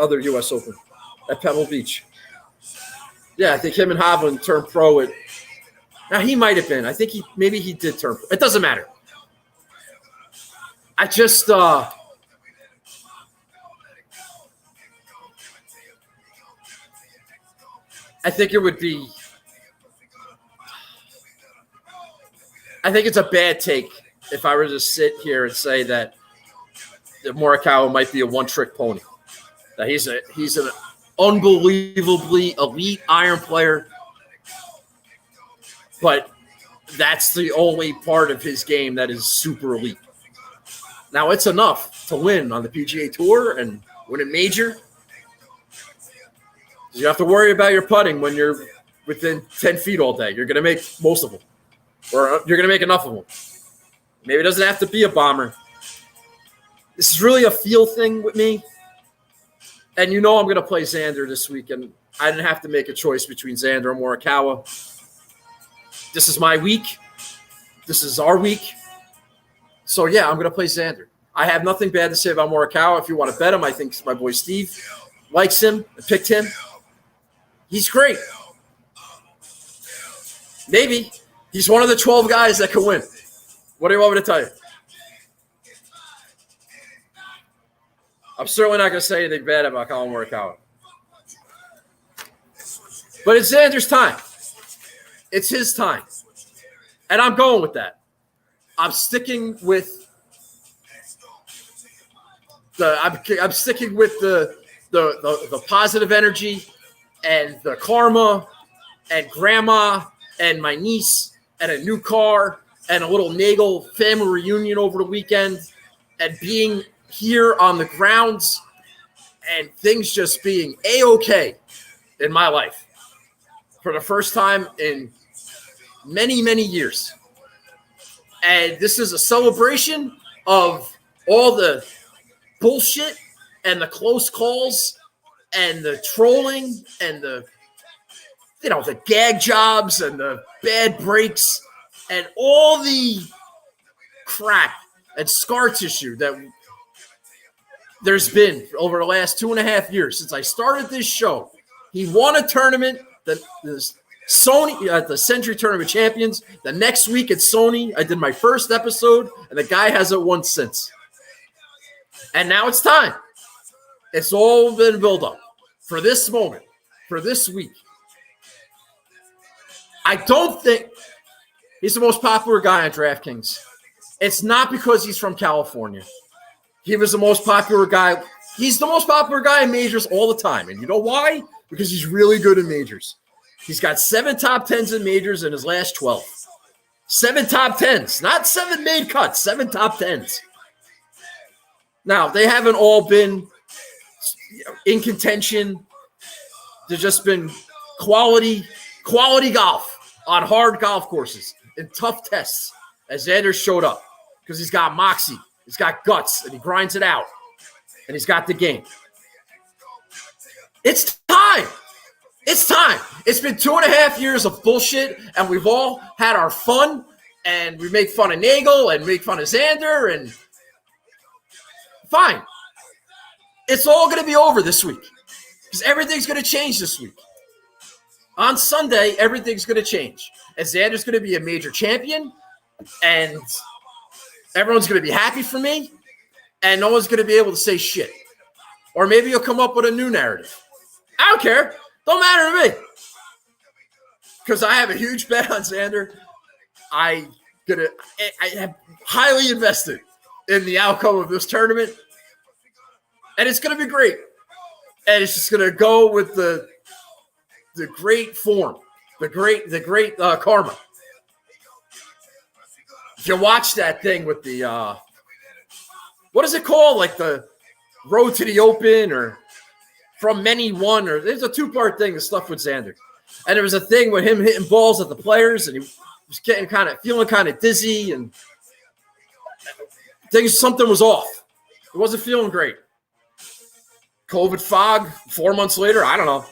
other U.S. Open at Pebble Beach. Yeah, I think him and Hovland turned pro at. Now he might have been. I think maybe he did turn pro. It doesn't matter. I just. I think it would be. I think it's a bad take if I were to sit here and say that Morikawa might be a one-trick pony. That he's an unbelievably elite iron player, but that's the only part of his game that is super elite. Now it's enough to win on the PGA Tour and win a major. You have to worry about your putting when you're within 10 feet all day. You're going to make most of them, or you're going to make enough of them. Maybe it doesn't have to be a bomber. This is really a feel thing with me. And I'm going to play Xander this week, and I didn't have to make a choice between Xander and Morikawa. This is my week. This is our week. So, yeah, I'm going to play Xander. I have nothing bad to say about Morikawa. If you want to bet him, I think my boy Steve likes him and picked him. He's great. Maybe. He's one of the 12 guys that can win. What do you want me to tell you? I'm certainly not going to say anything bad about Colin Morikawa. But it's Xander's time. It's his time. And I'm going with that. I'm sticking with the the positive energy and the karma and grandma and my niece and a new car and a little Nagel family reunion over the weekend and being here on the grounds and things just being A-okay in my life for the first time in many, many years. And this is a celebration of all the bullshit and the close calls and the trolling and the gag jobs and the bad breaks and all the crap and scar tissue that there's been over the last 2.5 years since I started this show. He won a tournament, the Sony at the Century Tournament Champions. The next week at Sony, I did my first episode, and the guy hasn't won since. And now it's time. It's all been built up for this moment, for this week. I don't think he's the most popular guy on DraftKings. It's not because he's from California. He was the most popular guy. He's the most popular guy in majors all the time. And you know why? Because he's really good in majors. He's got 7 top 10s in majors in his last 12. 7 top 10s, not 7 made cuts, 7 top 10s. Now, they haven't all been in contention. They've just been quality golf on hard golf courses and tough tests as Xander showed up because he's got moxie, he's got guts, and he grinds it out, and he's got the game. It's time. It's time. It's been 2.5 years of bullshit, and we've all had our fun, and we make fun of Nagel and make fun of Xander, and fine. It's all going to be over this week because everything's going to change this week. On Sunday, everything's going to change. And Xander's going to be a major champion, and everyone's going to be happy for me, and no one's going to be able to say shit. Or maybe you'll come up with a new narrative. I don't care. Don't matter to me. Because I have a huge bet on Xander. I have highly invested in the outcome of this tournament. And it's going to be great. And it's just going to go with the great form, the great karma. If you watch that thing with the, what is it called? Like the Road to the Open or From Many One, or there's a 2-part thing, the stuff with Xander. And there was a thing with him hitting balls at the players, and he was feeling kind of dizzy, and something was off. It wasn't feeling great. COVID fog, 4 months later, I don't know.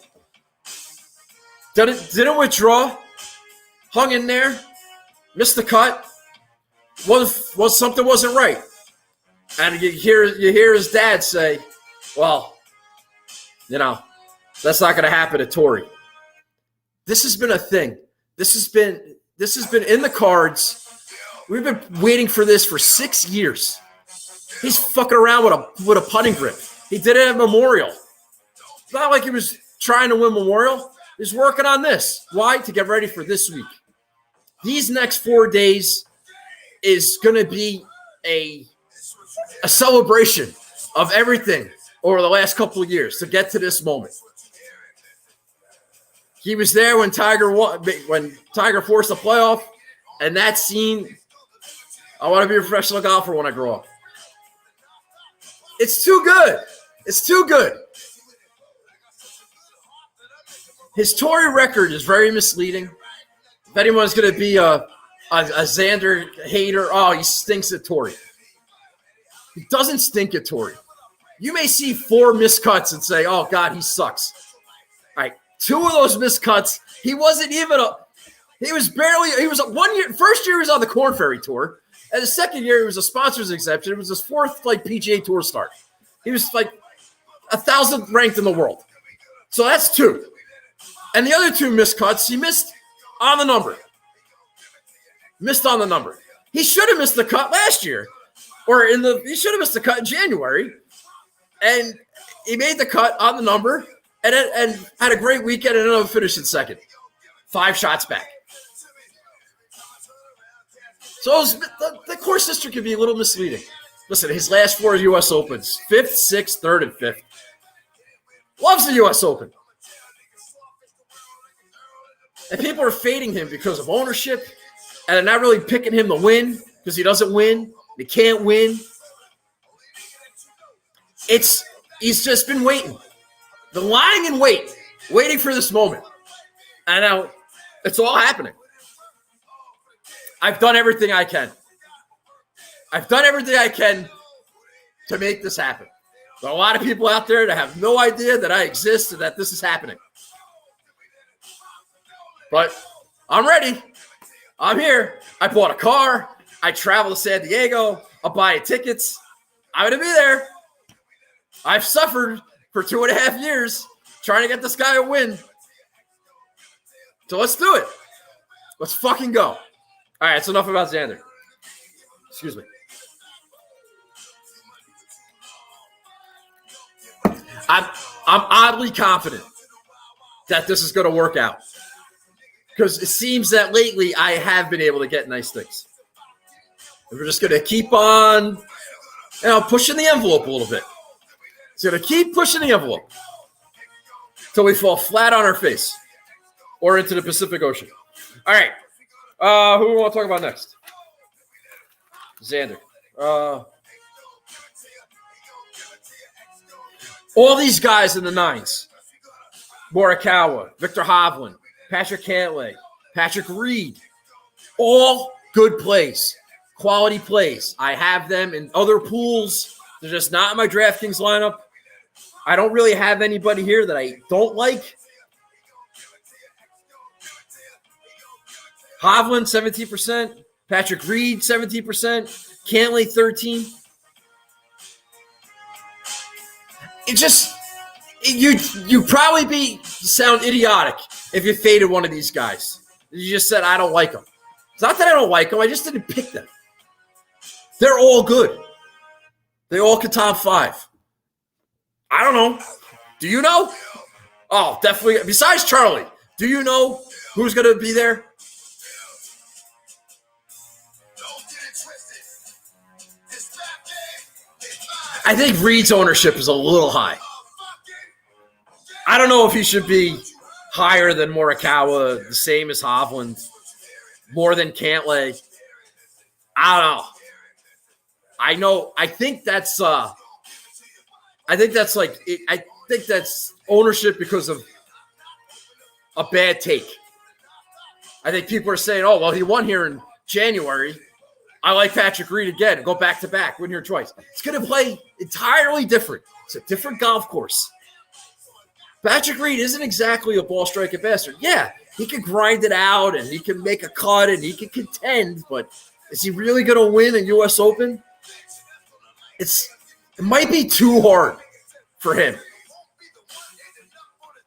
Didn't withdraw, hung in there, missed the cut. Was something wasn't right. And you hear his dad say, well, that's not going to happen to Torrey. This has been a thing. This has been in the cards. We've been waiting for this for 6 years. He's fucking around with a putting grip. He did it at Memorial. It's not like he was trying to win Memorial. He's working on this. Why? To get ready for this week. These next 4 days is going to be a celebration of everything over the last couple of years to get to this moment. He was there when Tiger forced the playoff, and that scene, I want to be a professional golfer when I grow up. It's too good. It's too good. His Torrey record is very misleading. If anyone's going to be a Xander hater, oh, he stinks at Torrey. He doesn't stink at Torrey. You may see 4 miscuts and say, oh, God, he sucks. All right, 2 of those miscuts, he was 1 year, first year he was on the Korn Ferry Tour, and the second year he was a sponsor's exception. It was his 4th PGA Tour start. He was 1,000th ranked in the world. So that's 2. And the other 2 miscuts, he missed on the number. He should have missed the cut last year. He should have missed the cut in January. And he made the cut on the number and had a great weekend and ended up finishing second. 5 shots back. So the course history can be a little misleading. Listen, his last 4 U.S. Opens, 5th, 6th, 3rd, and 5th. Loves the U.S. Open. And people are fading him because of ownership, and they're not really picking him to win because he doesn't win. He can't win. He's just been waiting. The lying in wait, waiting for this moment. And now it's all happening. I've done everything I can. I've done everything I can to make this happen. There are a lot of people out there that have no idea that I exist and that this is happening. But I'm ready. I'm here. I bought a car. I travel to San Diego. I'm buying tickets. I'm going to be there. I've suffered for 2.5 years trying to get this guy a win. So let's do it. Let's fucking go. All right, it's enough about Xander. Excuse me. I'm oddly confident that this is going to work out because it seems that lately I have been able to get nice things. And we're just going to keep on, pushing the envelope a little bit. It's going to keep pushing the envelope until we fall flat on our face or into the Pacific Ocean. All right. Who do we want to talk about next? Xander. All these guys in the nines. Morikawa, Victor Hovland, Patrick Cantlay, Patrick Reed. All good plays. Quality plays. I have them in other pools. They're just not in my DraftKings lineup. I don't really have anybody here that I don't like. Hovland, 17%. Patrick Reed, 17%. Cantlay, 13%. You probably sound idiotic if you faded one of these guys. You just said, I don't like them. It's not that I don't like them. I just didn't pick them. They're all good. They all could top 5. I don't know. Do you know? Oh, definitely. Besides Charlie, do you know who's going to be there? I think Reed's ownership is a little high. I don't know if he should be higher than Morikawa, the same as Hovland, more than Cantlay. I don't know. I think that's ownership because of a bad take. I think people are saying, oh, well, he won here in January. I like Patrick Reed again. Go back to back. Win your choice. It's going to play entirely different. It's a different golf course. Patrick Reed isn't exactly a ball striking bastard. Yeah, he can grind it out and he can make a cut and he can contend, but is he really going to win a U.S. Open? It might be too hard for him.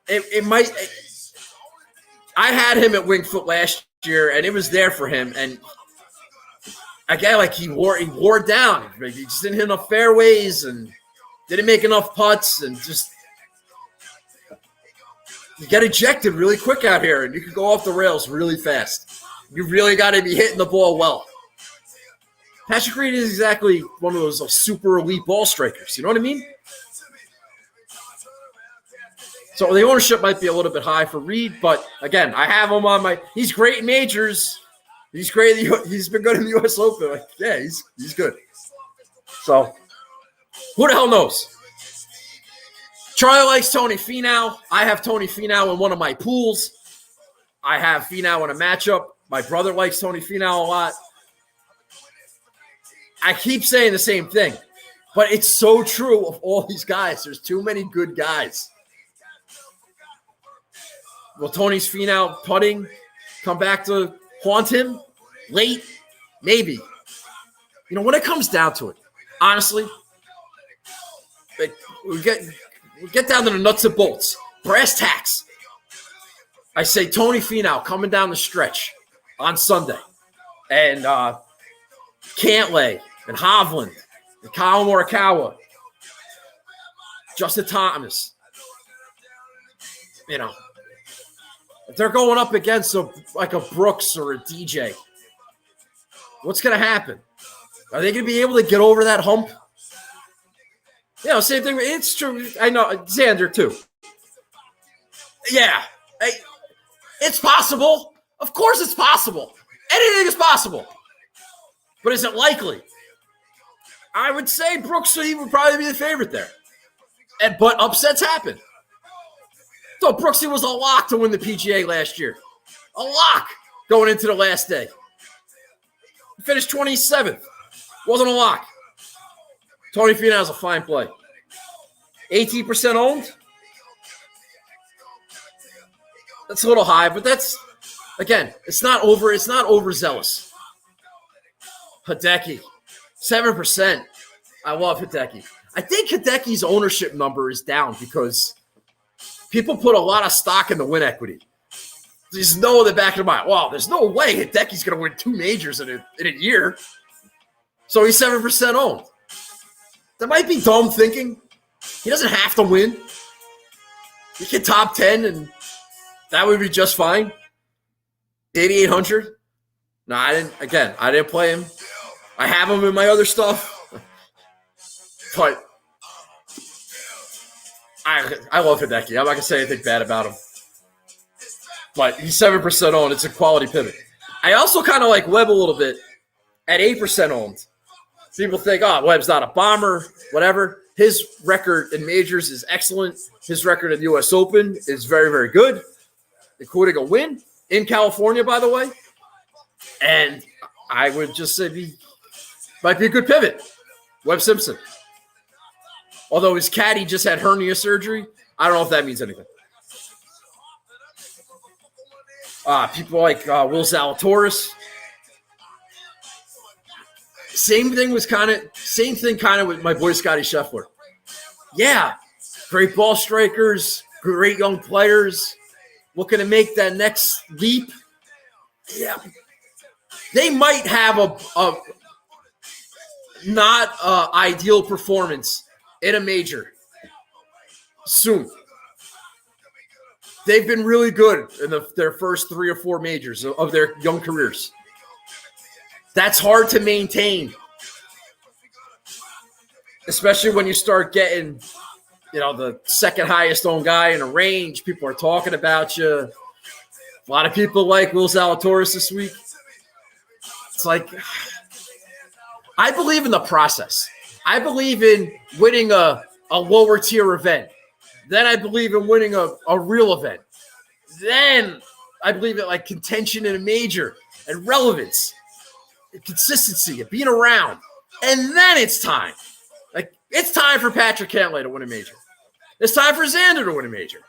It might. I had him at Winged Foot last year, and it was there for him. And a guy like he wore down. He just didn't hit enough fairways and didn't make enough putts, and just you get ejected really quick out here, and you can go off the rails really fast. You really got to be hitting the ball well. Patrick Reed is exactly one of those super elite ball strikers. You know what I mean? So the ownership might be a little bit high for Reed, but again, I have him on my. He's great in majors. He's great. He's been good in the U.S. Open. Like, yeah, he's good. So who the hell knows? Charlie likes Tony Finau. I have Tony Finau in one of my pools. I have Finau in a matchup. My brother likes Tony Finau a lot. I keep saying the same thing, but it's so true of all these guys. There's too many good guys. Will Tony's Finau putting come back to haunt him late? Maybe. When it comes down to it, honestly, we get down to the nuts and bolts, brass tacks. I say Tony Finau coming down the stretch on Sunday, and Cantlay and Hovland and Kyle Morikawa, Justin Thomas. If they're going up against a Brooks or a DJ, what's going to happen? Are they going to be able to get over that hump? Same thing. It's true. I know Xander too. Yeah. Hey, it's possible. Of course it's possible. Anything is possible. But is it likely? I would say Brooks would probably be the favorite there. But upsets happen. So Brooksy was a lock to win the PGA last year. A lock going into the last day. He finished 27th. Wasn't a lock. Tony Finau's a fine play. 18% owned. That's a little high, but that's, again, it's not overzealous. Hideki, 7%. I love Hideki. I think Hideki's ownership number is down because people put a lot of stock in the win equity. There's no in the back of their mind, wow, there's no way Hideki's going to win 2 majors in a year. So he's 7% owned. That might be dumb thinking. He doesn't have to win. He can top 10 and that would be just fine. 8,800. No, I didn't play him. I have him in my other stuff. But I love Hideki. I'm not going to say anything bad about him. But he's 7% owned. It's a quality pivot. I also kind of like Webb a little bit at 8% owned. People think, oh, Webb's not a bomber, whatever. His record in majors is excellent. His record in the U.S. Open is very, very good, including a win in California, by the way. And I would just say might be a good pivot. Webb Simpson. Although his caddy just had hernia surgery, I don't know if that means anything. People like Will Zalatoris. Same thing with my boy Scotty Scheffler. Yeah, great ball strikers, great young players, looking to make that next leap. Yeah, they might have a not ideal performance in a major soon. They've been really good in their first 3 or 4 majors of their young careers. That's hard to maintain, especially when you start getting, the second highest owned guy in a range. People are talking about you. A lot of people like Will Zalatoris this week. It's like, I believe in the process. I believe in winning a lower tier event. Then I believe in winning a real event. Then I believe in like contention in a major and relevance. Consistency of being around, and then it's time. Like it's time for Patrick Cantlay to win a major. It's time for Xander to win a major.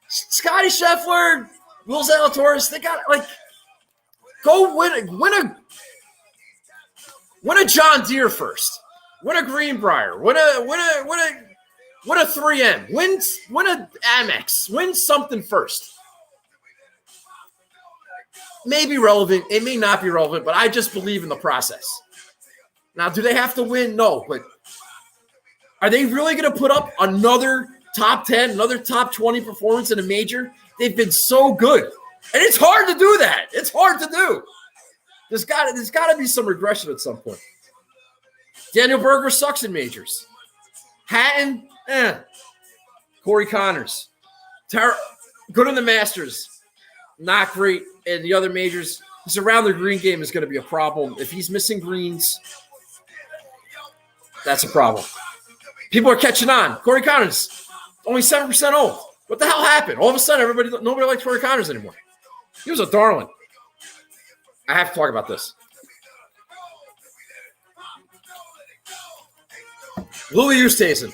Scotty Scheffler, Will Zalatoris, they got go win a John Deere first. Win a Greenbrier. Win a 3M. Win a Amex. Win something first. May be relevant. It may not be relevant, but I just believe in the process. Now, do they have to win? No, but are they really going to put up another top 10, another top 20 performance in a major? They've been so good. And it's hard to do that. It's hard to do. There's got to be some regression at some point. Daniel Berger sucks in majors. Hatton, Corey Connors. Good in the Masters. Not great in the other majors. His around the green game is going to be a problem. If he's missing greens, that's a problem. People are catching on. Corey Connors, only 7% owned. What the hell happened? All of a sudden, nobody likes Corey Connors anymore. He was a darling. I have to talk about this. Louis Oosthuizen,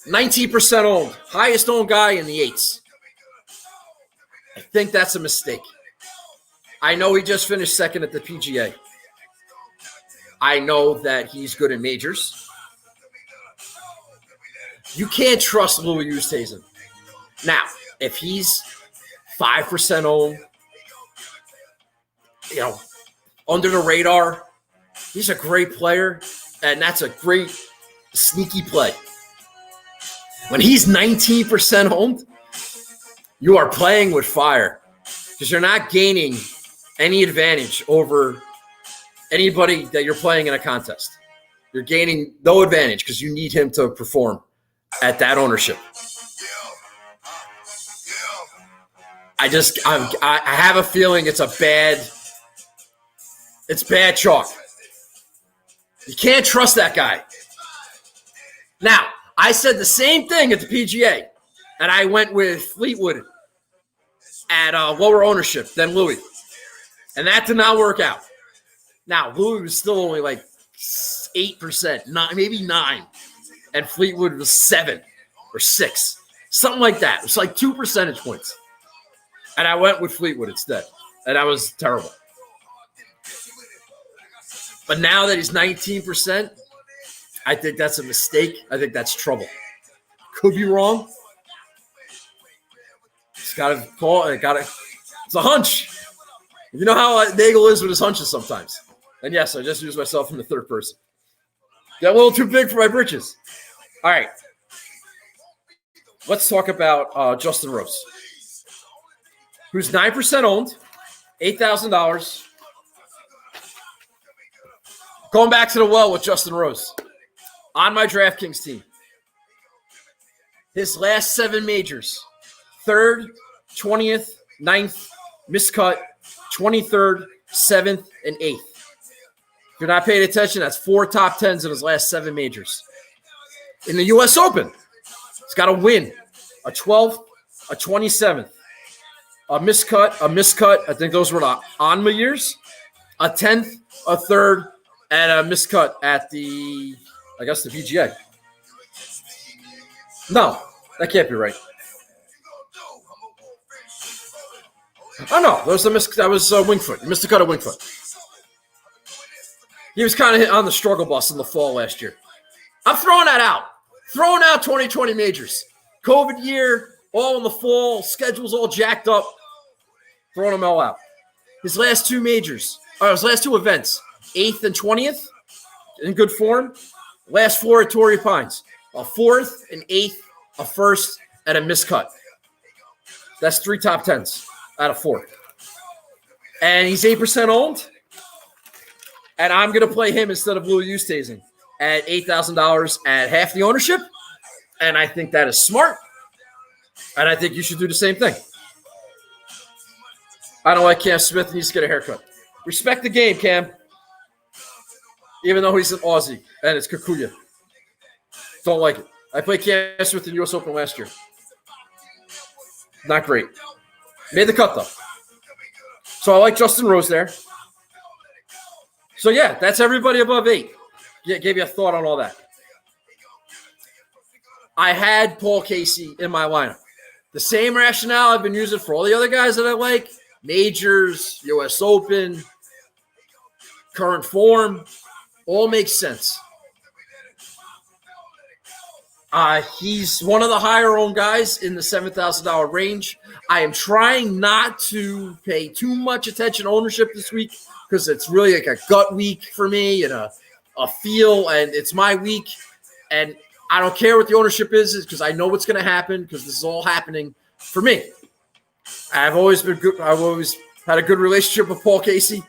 19% owned. Highest owned guy in the 8s. I think that's a mistake. I know he just finished second at the PGA. I know that he's good in majors. You can't trust Louis Oosthuizen. Now, if he's 5% owned, under the radar, he's a great player, and that's a great sneaky play. When he's 19% owned, you are playing with fire because you're not gaining any advantage over anybody that you're playing in a contest. You're gaining no advantage because you need him to perform at that ownership. I have a feeling it's bad chalk. You can't trust that guy. Now, I said the same thing at the PGA, and I went with Fleetwood at lower ownership than Louis, and that did not work out. Now, Louis was still only like 8%, maybe 9%, and Fleetwood was 7 or 6, something like that. It was like 2 percentage points, and I went with Fleetwood instead, and that was terrible. But now that he's 19%, I think that's a mistake. I think that's trouble. Could be wrong. It's got to call. It's a hunch. You know how Nagel is with his hunches sometimes. And yes, I just used myself in the third person. Got a little too big for my britches. All right. Let's talk about Justin Rose, who's 9% owned, $8,000. Going back to the well with Justin Rose on my DraftKings team. His last 7 majors, 3rd, 20th, 9th, miscut, 23rd, 7th, and 8th. If you're not paying attention, that's 4 top 10s in his last 7 majors. In the U.S. Open, he's got a win, a 12th, a 27th, a miscut. I think those were the Anma years, a 10th, a 3rd, and a miscut at the PGA. No, that can't be right. Oh, no, that was Winged Foot. He missed the cut of Winged Foot. He was kind of on the struggle bus in the fall last year. I'm throwing that out. Throwing out 2020 majors. COVID year, all in the fall, schedule's all jacked up. Throwing them all out. His last 2 majors, his last 2 events, 8th and 20th, in good form. Last 4 at Torrey Pines, a 4th, an 8th, a 1st, and a miscut. That's 3 top 10s out of 4. And he's 8% owned. And I'm going to play him instead of Louis Oosthuizen at $8,000 at half the ownership. And I think that is smart. And I think you should do the same thing. I don't like Cam Smith. He needs to get a haircut. Respect the game, Cam. Even though he's an Aussie and it's Kikuya. Don't like it. I played Cam Smith in the U.S. Open last year. Not great. Made the cut, though. So I like Justin Rose there. So, yeah, that's everybody above 8. Yeah, gave you a thought on all that. I had Paul Casey in my lineup. The same rationale I've been using for all the other guys that I like. Majors, U.S. Open, current form, all makes sense. He's one of the higher-owned guys in the $7,000 range. I am trying not to pay too much attention to ownership this week because it's really like a gut week for me and a feel, and it's my week. And I don't care what the ownership is because I know what's going to happen because this is all happening for me. I've always been good. I've always had a good relationship with Paul Casey.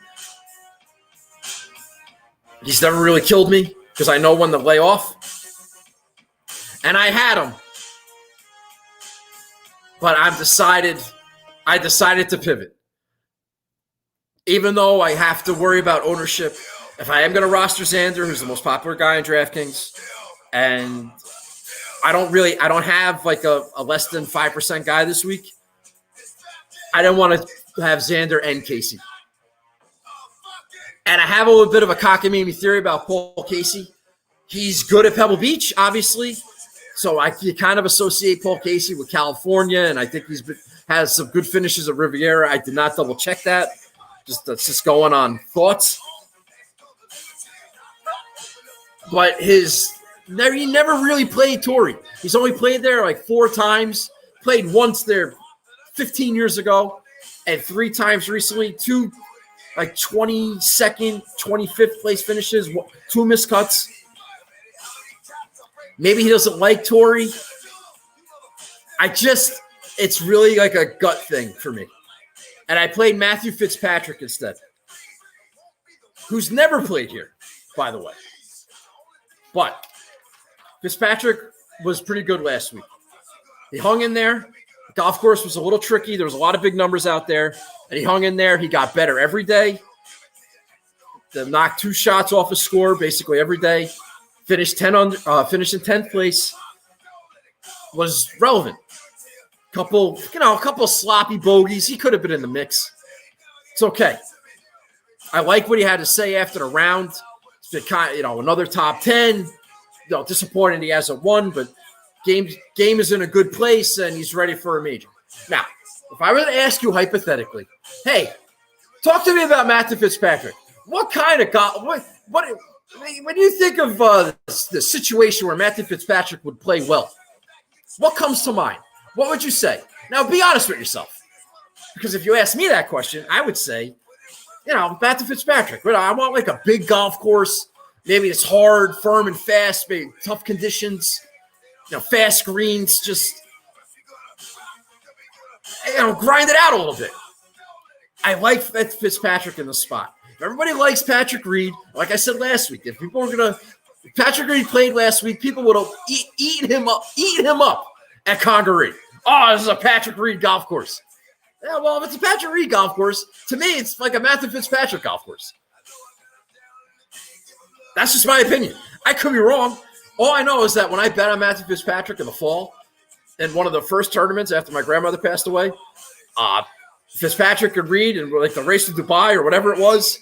He's never really killed me because I know when to lay off. And I had him. But I decided to pivot. Even though I have to worry about ownership, if I am going to roster Xander, who's the most popular guy in DraftKings, and I don't have like a less than 5% guy this week, I don't want to have Xander and Casey. And I have a little bit of a cockamamie theory about Paul Casey. He's good at Pebble Beach, obviously. So you kind of associate Paul Casey with California, and I think has some good finishes at Riviera. I did not double check that. That's just going on thoughts. But he never really played Torrey. He's only played there like 4 times. Played once there 15 years ago, and 3 times recently. 2 like 22nd, 25th place finishes, 2 miscuts. Maybe he doesn't like Torrey. It's really like a gut thing for me. And I played Matthew Fitzpatrick instead, who's never played here, by the way. But Fitzpatrick was pretty good last week. He hung in there, golf course was a little tricky. There was a lot of big numbers out there, and he hung in there. He got better every day. Knocked 2 shots off his score basically every day. Finished in 10th place. Was relevant. A couple sloppy bogeys. He could have been in the mix. It's okay. I like what he had to say after the round. It's been kind of, another top 10. Disappointed he hasn't won, but game is in a good place and he's ready for a major. Now, if I were to ask you hypothetically, hey, talk to me about Matthew Fitzpatrick. What kind of golf? What when you think of the situation where Matthew Fitzpatrick would play well, what comes to mind? What would you say? Now, be honest with yourself, because if you ask me that question, I would say, Matthew Fitzpatrick. But I want like a big golf course. Maybe it's hard, firm, and fast. Maybe tough conditions. Fast greens. Just grind it out a little bit. I like Fitzpatrick in the spot. Everybody likes Patrick Reed. Like I said last week, if Patrick Reed played last week, people would have eaten him up at Congaree. Oh, this is a Patrick Reed golf course. Yeah, well, if it's a Patrick Reed golf course, to me, it's like a Matthew Fitzpatrick golf course. That's just my opinion. I could be wrong. All I know is that when I bet on Matthew Fitzpatrick in the fall, in one of the first tournaments after my grandmother passed away, Fitzpatrick and Reed and like the race to Dubai or whatever it was,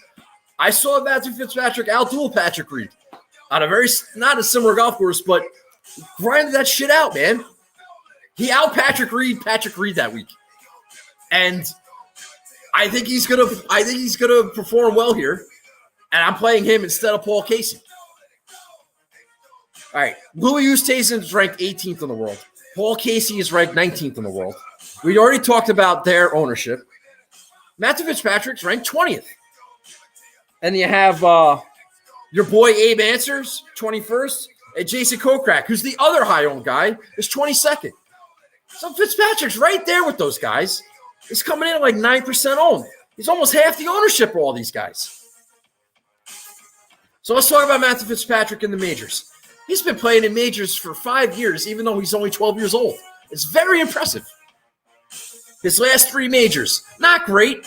I saw Matthew Fitzpatrick outduel Patrick Reed on not a similar golf course, but grinded that shit out, man. He out Patrick Reed that week. And I think he's gonna perform well here. And I'm playing him instead of Paul Casey. All right. Louis Oosthuizen is ranked 18th in the world. Paul Casey is ranked 19th in the world. We already talked about their ownership. Matthew Fitzpatrick's ranked 20th. And you have your boy Abe Answers, 21st, and Jason Kokrak, who's the other high-owned guy, is 22nd. So Fitzpatrick's right there with those guys. He's coming in at like 9% owned. He's almost half the ownership of all these guys. So let's talk about Matthew Fitzpatrick in the majors. He's been playing in majors for 5 years, even though he's only 12 years old. It's very impressive. His last 3 majors, not great,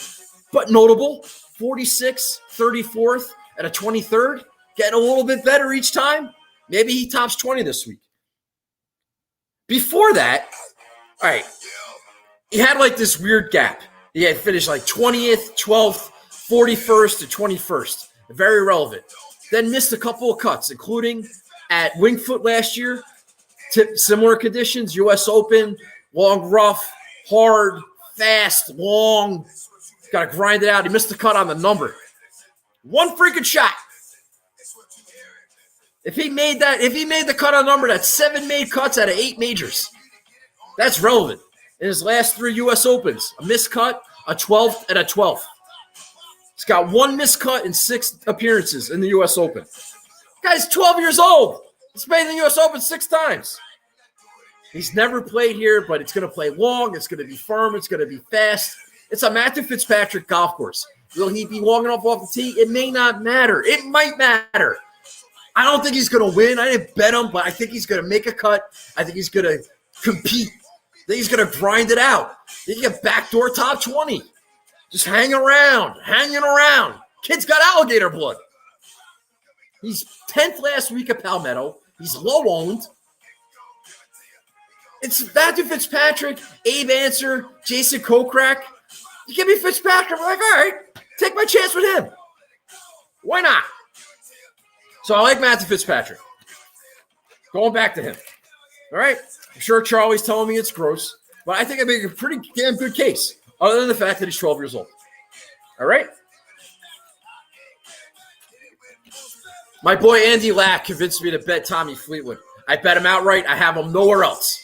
but notable. 46th, 34th, and a 23rd. Getting a little bit better each time. Maybe he tops 20 this week. Before that, all right, he had like this weird gap. He had finished like 20th, 12th, 41st, to 21st. Very relevant. Then missed a couple of cuts, including at Wingfoot last year. Similar conditions, U.S. Open, long rough, hard, fast, long. Got to grind it out. He missed the cut on the number. One freaking shot. If he made the cut on number, that's 7 made cuts out of 8 majors. That's relevant. In his last 3 U.S. Opens, a missed cut, a 12th, and a 12th. He's got 1 missed cut in 6 appearances in the U.S. Open. Guy's 12 years old. He's played in the U.S. Open 6 times. He's never played here, but it's going to play long. It's going to be firm. It's going to be fast. It's a Matthew Fitzpatrick golf course. Will he be long enough off the tee? It may not matter. It might matter. I don't think he's going to win. I didn't bet him, but I think he's going to make a cut. I think he's going to compete. I think he's going to grind it out. He can get backdoor top 20. Just hanging around. Kid's got alligator blood. He's 10th last week at Palmetto. He's low-owned. It's Matthew Fitzpatrick, Abe Answer, Jason Kokrak. You give me Fitzpatrick, I'm like, all right, take my chance with him. Why not? So I like Matthew Fitzpatrick. Going back to him. All right? I'm sure Charlie's telling me it's gross, but I think I make a pretty damn good case, other than the fact that he's 12 years old. All right? My boy Andy Lack convinced me to bet Tommy Fleetwood. I bet him outright. I have him nowhere else.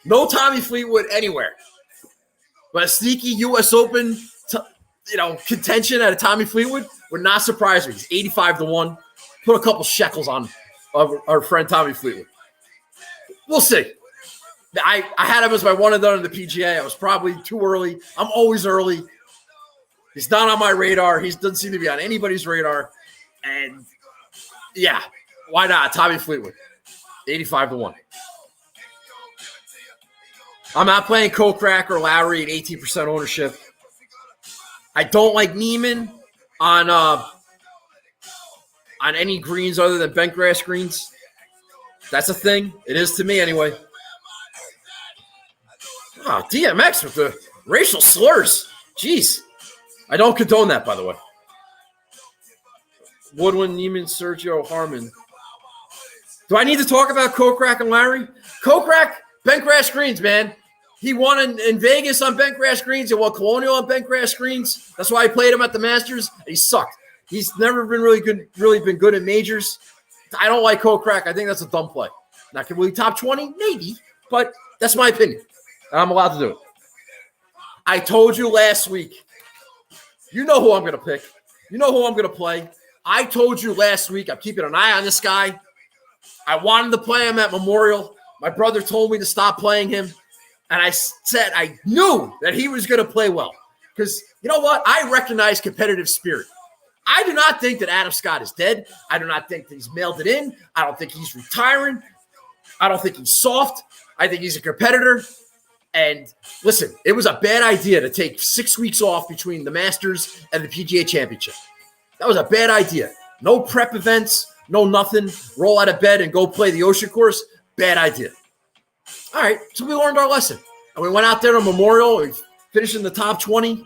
No Tommy Fleetwood anywhere. But a sneaky U.S. Open, contention at a Tommy Fleetwood would not surprise me. He's 85-1. Put a couple shekels on our friend Tommy Fleetwood. We'll see. I had him as my one and done in the PGA. I was probably too early. I'm always early. He's not on my radar. He doesn't seem to be on anybody's radar. And, yeah, why not? Tommy Fleetwood, 85-1. I'm not playing Kokrak or Lowry at 18% ownership. I don't like Neiman on any greens other than bent grass greens. That's a thing. It is to me anyway. Oh, DMX with the racial slurs. Jeez. I don't condone that, by the way. Woodwin, Neiman, Sergio, Harmon. Do I need to talk about Kokrak and Larry? Kokrak, bent grass greens, man. He won in Vegas on bent grass greens. He won Colonial on bent grass greens. That's why I played him at the Masters. He sucked. He's never been really been good at majors. I don't like Kokrak. I think that's a dumb play. Now, can we top 20? Maybe, but that's my opinion. I'm allowed to do it. I told you last week. You know who I'm going to pick. You know who I'm going to play. I told you last week I'm keeping an eye on this guy. I wanted to play him at Memorial. My brother told me to stop playing him. And I said I knew that he was going to play well. Because you know what? I recognize competitive spirit. I do not think that Adam Scott is dead. I do not think that he's mailed it in. I don't think he's retiring. I don't think he's soft. I think he's a competitor. And listen, it was a bad idea to take 6 weeks off between the Masters and the PGA Championship. That was a bad idea. No prep events, no nothing. Roll out of bed and go play the Ocean Course. Bad idea. All right, so we learned our lesson. And we went out there to Memorial. We finished in the top 20.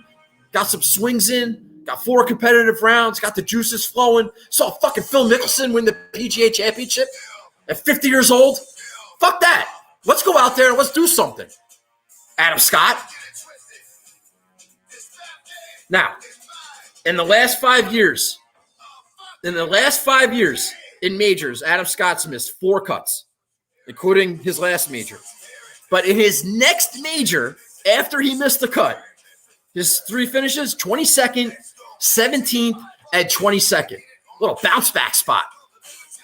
Got some swings in. Got 4 competitive rounds. Got the juices flowing. Saw fucking Phil Mickelson win the PGA Championship at 50 years old. Fuck that. Let's go out there and let's do something. Adam Scott. Now, in the last 5 years in majors, Adam Scott's missed 4 cuts, including his last major. But in his next major, after he missed the cut, his 3 finishes, 22nd, 17th, and 22nd. Little bounce back spot.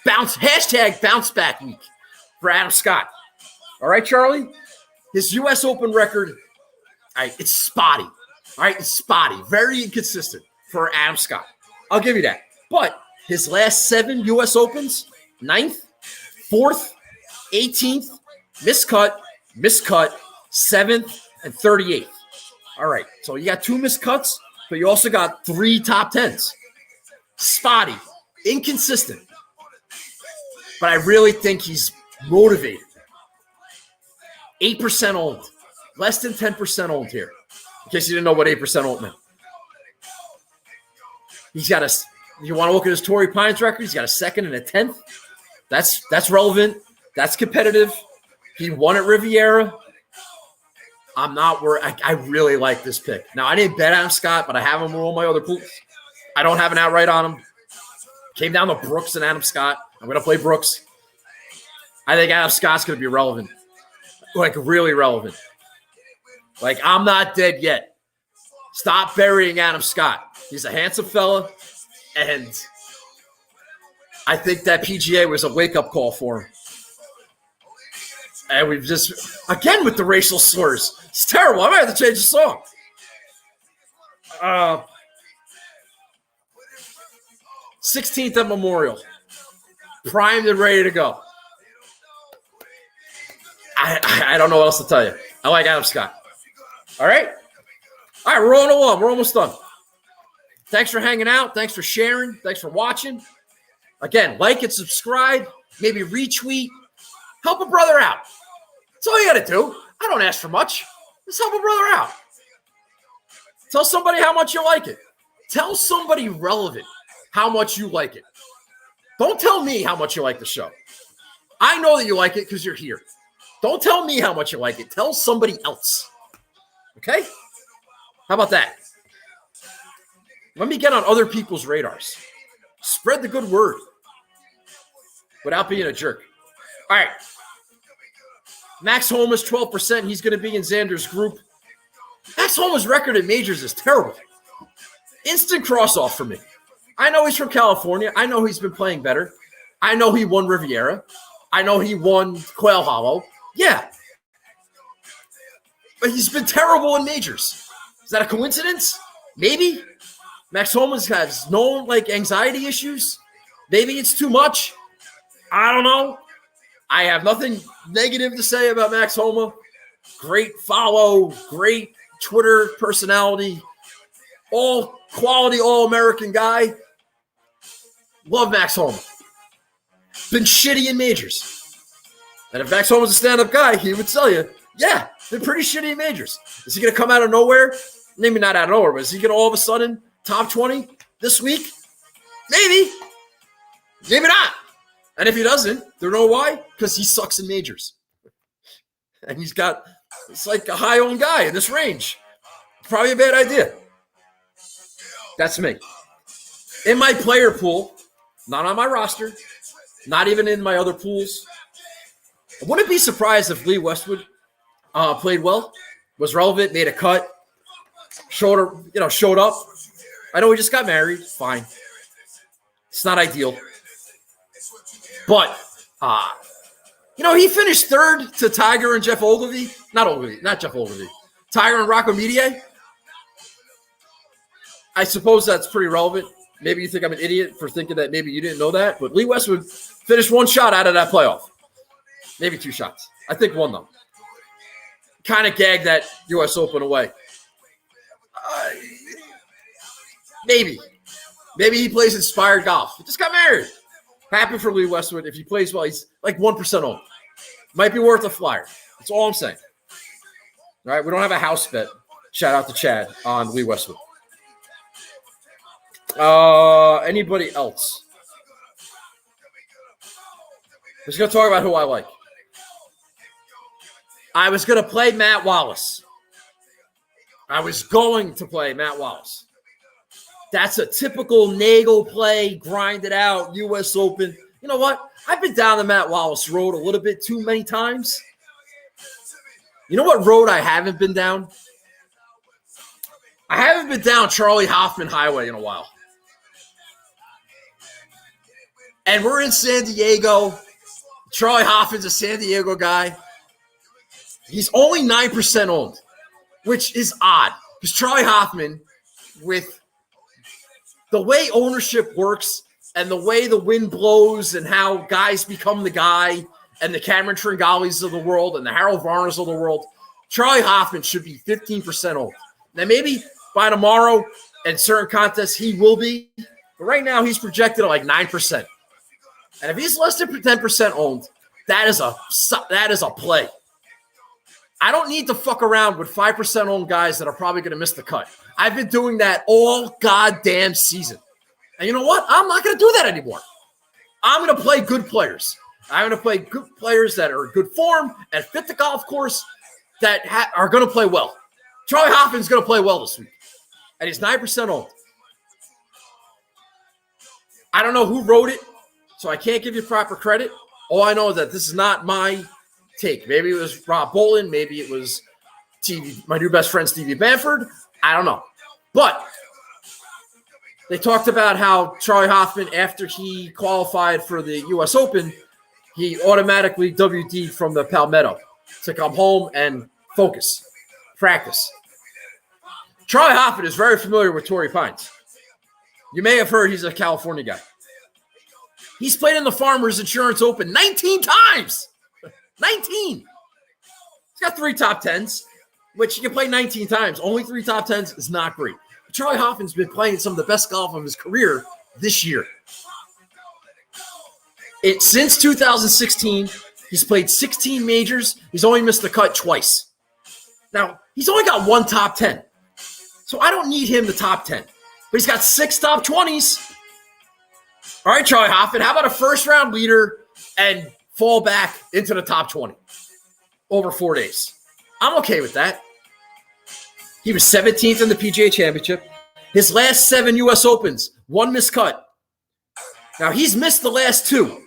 Hashtag bounce back week for Adam Scott. All right, Charlie? His U.S. Open record, all right, it's spotty. All right, it's spotty. Very inconsistent for Adam Scott. I'll give you that. But his last 7 U.S. Opens, 9th, 4th, 18th, miscut, 7th, and 38th. All right, so you got 2 miscuts, but you also got 3 top 10s. Spotty, inconsistent. But I really think he's motivated. 8% owned. Less than 10% owned here. In case you didn't know what 8% owned meant. He's got you want to look at his Torrey Pines record? He's got a 2nd and a 10th. That's relevant. That's competitive. He won at Riviera. I'm not worried. I really like this pick. Now, I didn't bet on Scott, but I have him in all my other pools. I don't have an outright on him. Came down to Brooks and Adam Scott. I'm going to play Brooks. I think Adam Scott's going to be relevant. Like, really relevant. Like, I'm not dead yet. Stop burying Adam Scott. He's a handsome fella, and I think that PGA was a wake-up call for him. And we've just, again with the racial slurs. It's terrible. I might have to change the song. 16th at Memorial. Primed and ready to go. I don't know what else to tell you. I like Adam Scott. All right? All right, we're rolling along. We're almost done. Thanks for hanging out. Thanks for sharing. Thanks for watching. Again, like and subscribe. Maybe retweet. Help a brother out. That's all you got to do. I don't ask for much. Just help a brother out. Tell somebody how much you like it. Tell somebody relevant how much you like it. Don't tell me how much you like the show. I know that you like it because you're here. Don't tell me how much you like it. Tell somebody else. Okay? How about that? Let me get on other people's radars. Spread the good word without being a jerk. All right. Max Homa's 12%. He's going to be in Xander's group. Max Homa's record in majors is terrible. Instant cross-off for me. I know he's from California. I know he's been playing better. I know he won Riviera. I know he won Quail Hollow. Yeah. But he's been terrible in majors. Is that a coincidence? Maybe. Max Homa has no anxiety issues. Maybe it's too much. I don't know. I have nothing negative to say about Max Homa. great follow, great Twitter personality, all quality, all-American guy. Love Max Homa. Been shitty in majors. And if Max Homa was a stand-up guy, he would tell you, yeah, been pretty shitty in majors. Is he going to come out of nowhere? Maybe not out of nowhere, but is he going to all of a sudden top 20 this week? Maybe. Maybe not. And if he doesn't, do you know why? Because he sucks in majors. And it's like a high-owned guy in this range. Probably a bad idea. That's me. In my player pool, not on my roster, not even in my other pools, I wouldn't be surprised if Lee Westwood played well, was relevant, made a cut, showed up. I know he just got married. Fine. It's not ideal. But, he finished third to Tiger and Jeff Ogilvy. Not Jeff Ogilvy. Tiger and Rocco Mediate. I suppose that's pretty relevant. Maybe you think I'm an idiot for thinking that maybe you didn't know that. But Lee Westwood finished one shot out of that playoff. Maybe two shots. I think one, though. Kind of gagged that U.S. Open away. Maybe. Maybe he plays inspired golf. He just got married. Happy for Lee Westwood. If he plays well, he's like 1% owned. Might be worth a flyer. That's all I'm saying. All right, we don't have a house bet. Shout out to Chad on Lee Westwood. Anybody else? I'm just going to talk about who I like. I was going to play Matt Wallace. That's a typical Nagel play, grind it out, U.S. Open. You know what? I've been down the Matt Wallace road a little bit too many times. You know what road I haven't been down? I haven't been down Charlie Hoffman Highway in a while. And we're in San Diego. Charlie Hoffman's a San Diego guy. He's only 9% owned, which is odd. Because Charlie Hoffman, with the way ownership works and the way the wind blows and how guys become the guy and the Cameron Tringalis of the world and the Harold Varners of the world, Charlie Hoffman should be 15% owned. Now, maybe by tomorrow in certain contests he will be, but right now he's projected at like 9%. And if he's less than 10% owned, that is a play. I don't need to fuck around with 5% owned guys that are probably going to miss the cut. I've been doing that all goddamn season. And you know what? I'm not going to do that anymore. I'm going to play good players. I'm going to play good players that are in good form and fit the golf course that are going to play well. Charlie Hoffman's going to play well this week. And he's 9% owned. I don't know who wrote it, so I can't give you proper credit. All I know is that this is not my take. Maybe it was Rob Bolin. Maybe it was my new best friend, Stevie Bamford. I don't know. But they talked about how Charlie Hoffman, after he qualified for the U.S. Open, he automatically WD'd from the Palmetto to come home and focus, practice. Charlie Hoffman is very familiar with Torrey Pines. You may have heard he's a California guy. He's played in the Farmers Insurance Open 19 times. 19. He's got 3 top 10s, which he can play 19 times. Only 3 top 10s is not great. But Charlie Hoffman's been playing some of the best golf of his career this year. Since 2016, he's played 16 majors. He's only missed the cut twice. Now, he's only got 1 top 10. So I don't need him to top 10. But he's got 6 top 20s. All right, Charlie Hoffman, how about a first-round leader and fall back into the top 20 over 4 days? I'm okay with that. He was 17th in the PGA Championship. His last 7 U.S. Opens, 1 missed cut. Now, he's missed the last 2.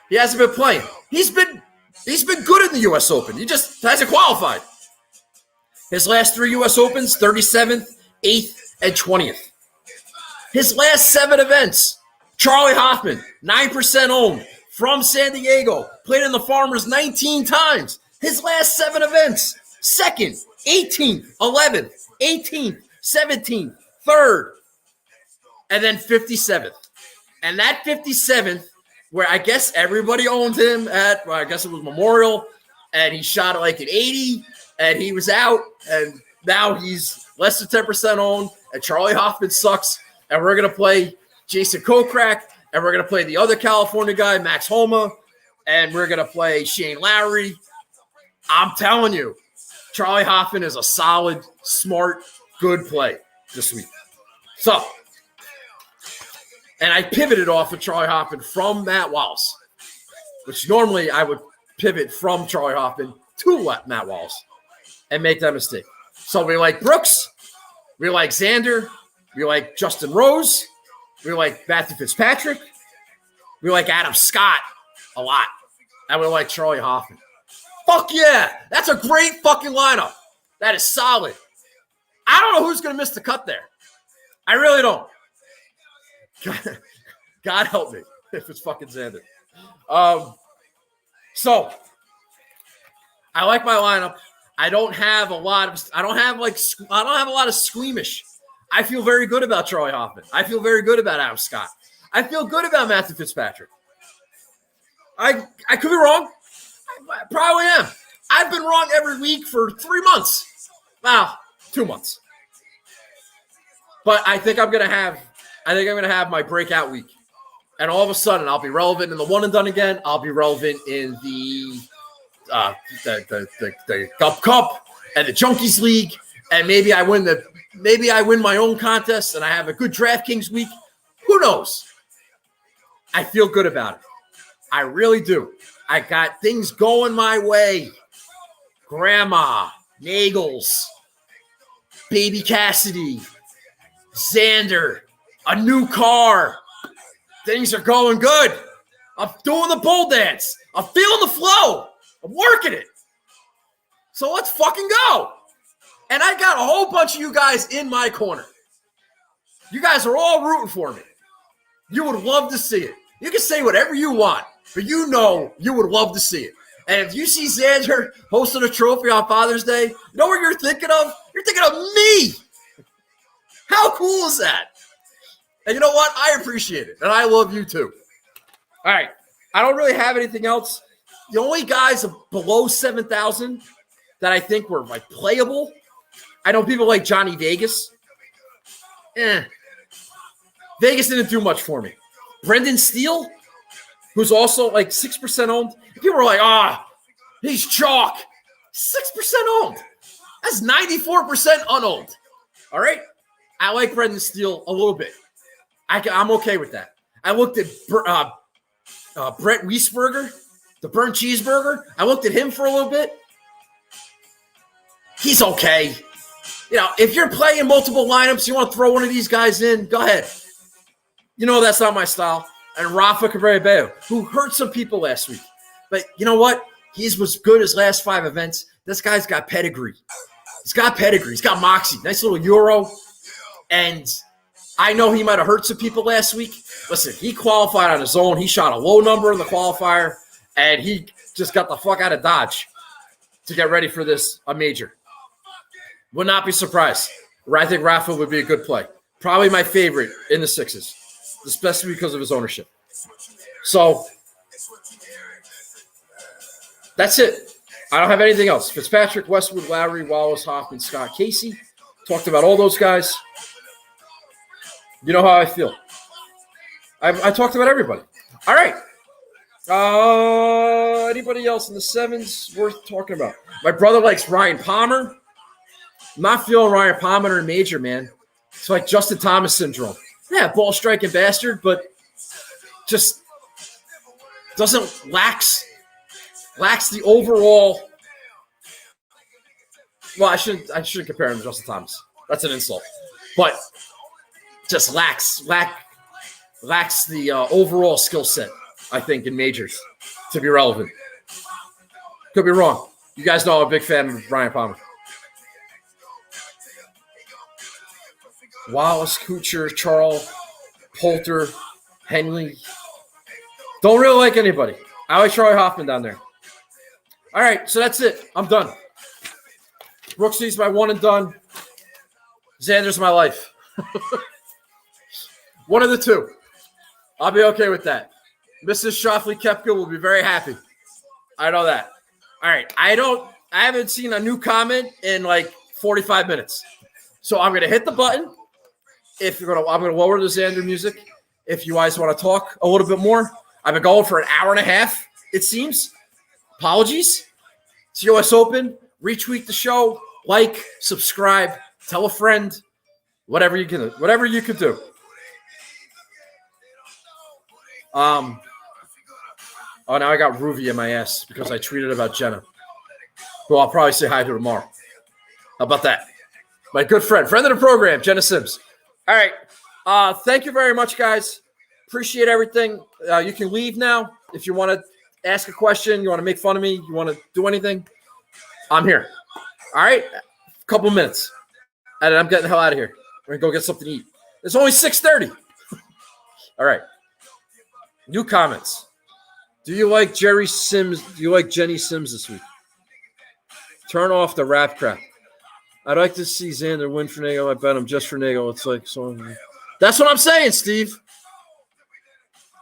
He hasn't been playing. He's been good in the U.S. Open. He just hasn't qualified. His last 3 U.S. Opens, 37th, 8th, and 20th. His last 7 events, Charlie Hoffman, 9% owned, from San Diego, played in the Farmers 19 times. His last 7 events, 2nd, 18th, 11th, 18th, 17th, 3rd, and then 57th. And that 57th, where I guess everybody owned him at, well, I guess it was Memorial, and he shot it like an 80, and he was out, and now he's less than 10% owned, and Charlie Hoffman sucks, and we're going to play Jason Kokrak, and we're going to play the other California guy, Max Homa, and we're going to play Shane Lowry. I'm telling you, Charlie Hoffman is a solid, smart, good play this week. So, and I pivoted off of Charlie Hoffman from Matt Wallace, which normally I would pivot from Charlie Hoffman to Matt Wallace and make that mistake. So we like Brooks, we like Xander, we like Justin Rose, we like Matthew Fitzpatrick, we like Adam Scott a lot, and we like Charlie Hoffman. Fuck yeah, that's a great fucking lineup. That is solid. I don't know who's going to miss the cut there. I really don't. God help me if it's fucking Xander. So I like my lineup. I don't have a lot of squeamish. I feel very good about Charlie Hoffman. I feel very good about Adam Scott. I feel good about Matthew Fitzpatrick. I could be wrong. I probably am. I've been wrong every week for 3 months. Wow, 2 months. But I think I'm gonna have my breakout week. And all of a sudden I'll be relevant in the one and done again. I'll be relevant in the Gulp Cup and the Junkies League. And maybe I win my own contest and I have a good DraftKings week. Who knows? I feel good about it. I really do. I got things going my way. Grandma, Nagels, Baby Cassidy, Xander, a new car. Things are going good. I'm doing the pole dance. I'm feeling the flow. I'm working it. So let's fucking go. And I got a whole bunch of you guys in my corner. You guys are all rooting for me. You would love to see it. You can say whatever you want, but you know you would love to see it. And if you see Xander hosting a trophy on Father's Day, you know what you're thinking of? You're thinking of me. How cool is that? And you know what? I appreciate it. And I love you too. All right. I don't really have anything else. The only guys below 7,000 that I think were like playable, I know people like Johnny Vegas. Vegas didn't do much for me. Brendan Steele, who's also like 6% owned. People were like, he's chalk. 6% owned. That's 94% unowned. All right? I like Brendan Steele a little bit. I'm okay with that. I looked at Brett Wiesberger, the burnt cheeseburger. I looked at him for a little bit. He's okay. You know, if you're playing multiple lineups, you want to throw one of these guys in, go ahead. You know that's not my style. And Rafa Cabrera, who hurt some people last week. But you know what? He was good his last 5 events. This guy's got pedigree. He's got pedigree. He's got moxie. Nice little Euro. And I know he might have hurt some people last week. Listen, he qualified on his own. He shot a low number in the qualifier, and he just got the fuck out of Dodge to get ready for a major. Would not be surprised. I think Rafa would be a good play. Probably my favorite in the 6s, especially because of his ownership. So that's it. I don't have anything else. Fitzpatrick, Westwood, Lowry, Wallace, Hoffman, Scott, Casey. Talked about all those guys. You know how I feel. I talked about everybody. All right. Anybody else in the 7s worth talking about? My brother likes Ryan Palmer. I'm not feeling Ryan Palmer in major, man. It's like Justin Thomas syndrome. Yeah, ball striking bastard, but just lacks the overall. Well, I shouldn't compare him to Justin Thomas. That's an insult. But just lacks the overall skill set, I think, in majors to be relevant. Could be wrong. You guys know I'm a big fan of Ryan Palmer. Wallace, Kuchar, Charles, Poulter, Henley. Don't really like anybody. I like Charlie Hoffman down there. All right, so that's it. I'm done. Brooksy's my one and done. Xander's my life. One of the two. I'll be okay with that. Mrs. Shoffley Kepka will be very happy. I know that. All right. I haven't seen a new comment in like 45 minutes. So I'm going to hit the button. I'm going to lower the Xander music. If you guys want to talk a little bit more, I've been going for an hour and a half, it seems. Apologies. It's U.S. Open. Retweet the show, like, subscribe, tell a friend, whatever you can do. Oh, now I got Ruby in my ass because I tweeted about Jenna, who I'll probably say hi to tomorrow. How about that? My good friend of the program, Jenna Sims. All right. Thank you very much, guys. Appreciate everything. You can leave now if you want to ask a question, you want to make fun of me, you want to do anything. I'm here. All right? A couple minutes. And I'm getting the hell out of here. We're going to go get something to eat. It's only 6:30. All right. New comments. Do you like Jerry Sims? Do you like Jenny Sims this week? Turn off the rap crap. I'd like to see Xander win for Nagel. I bet him just for Nagel. It's like so. That's what I'm saying, Steve.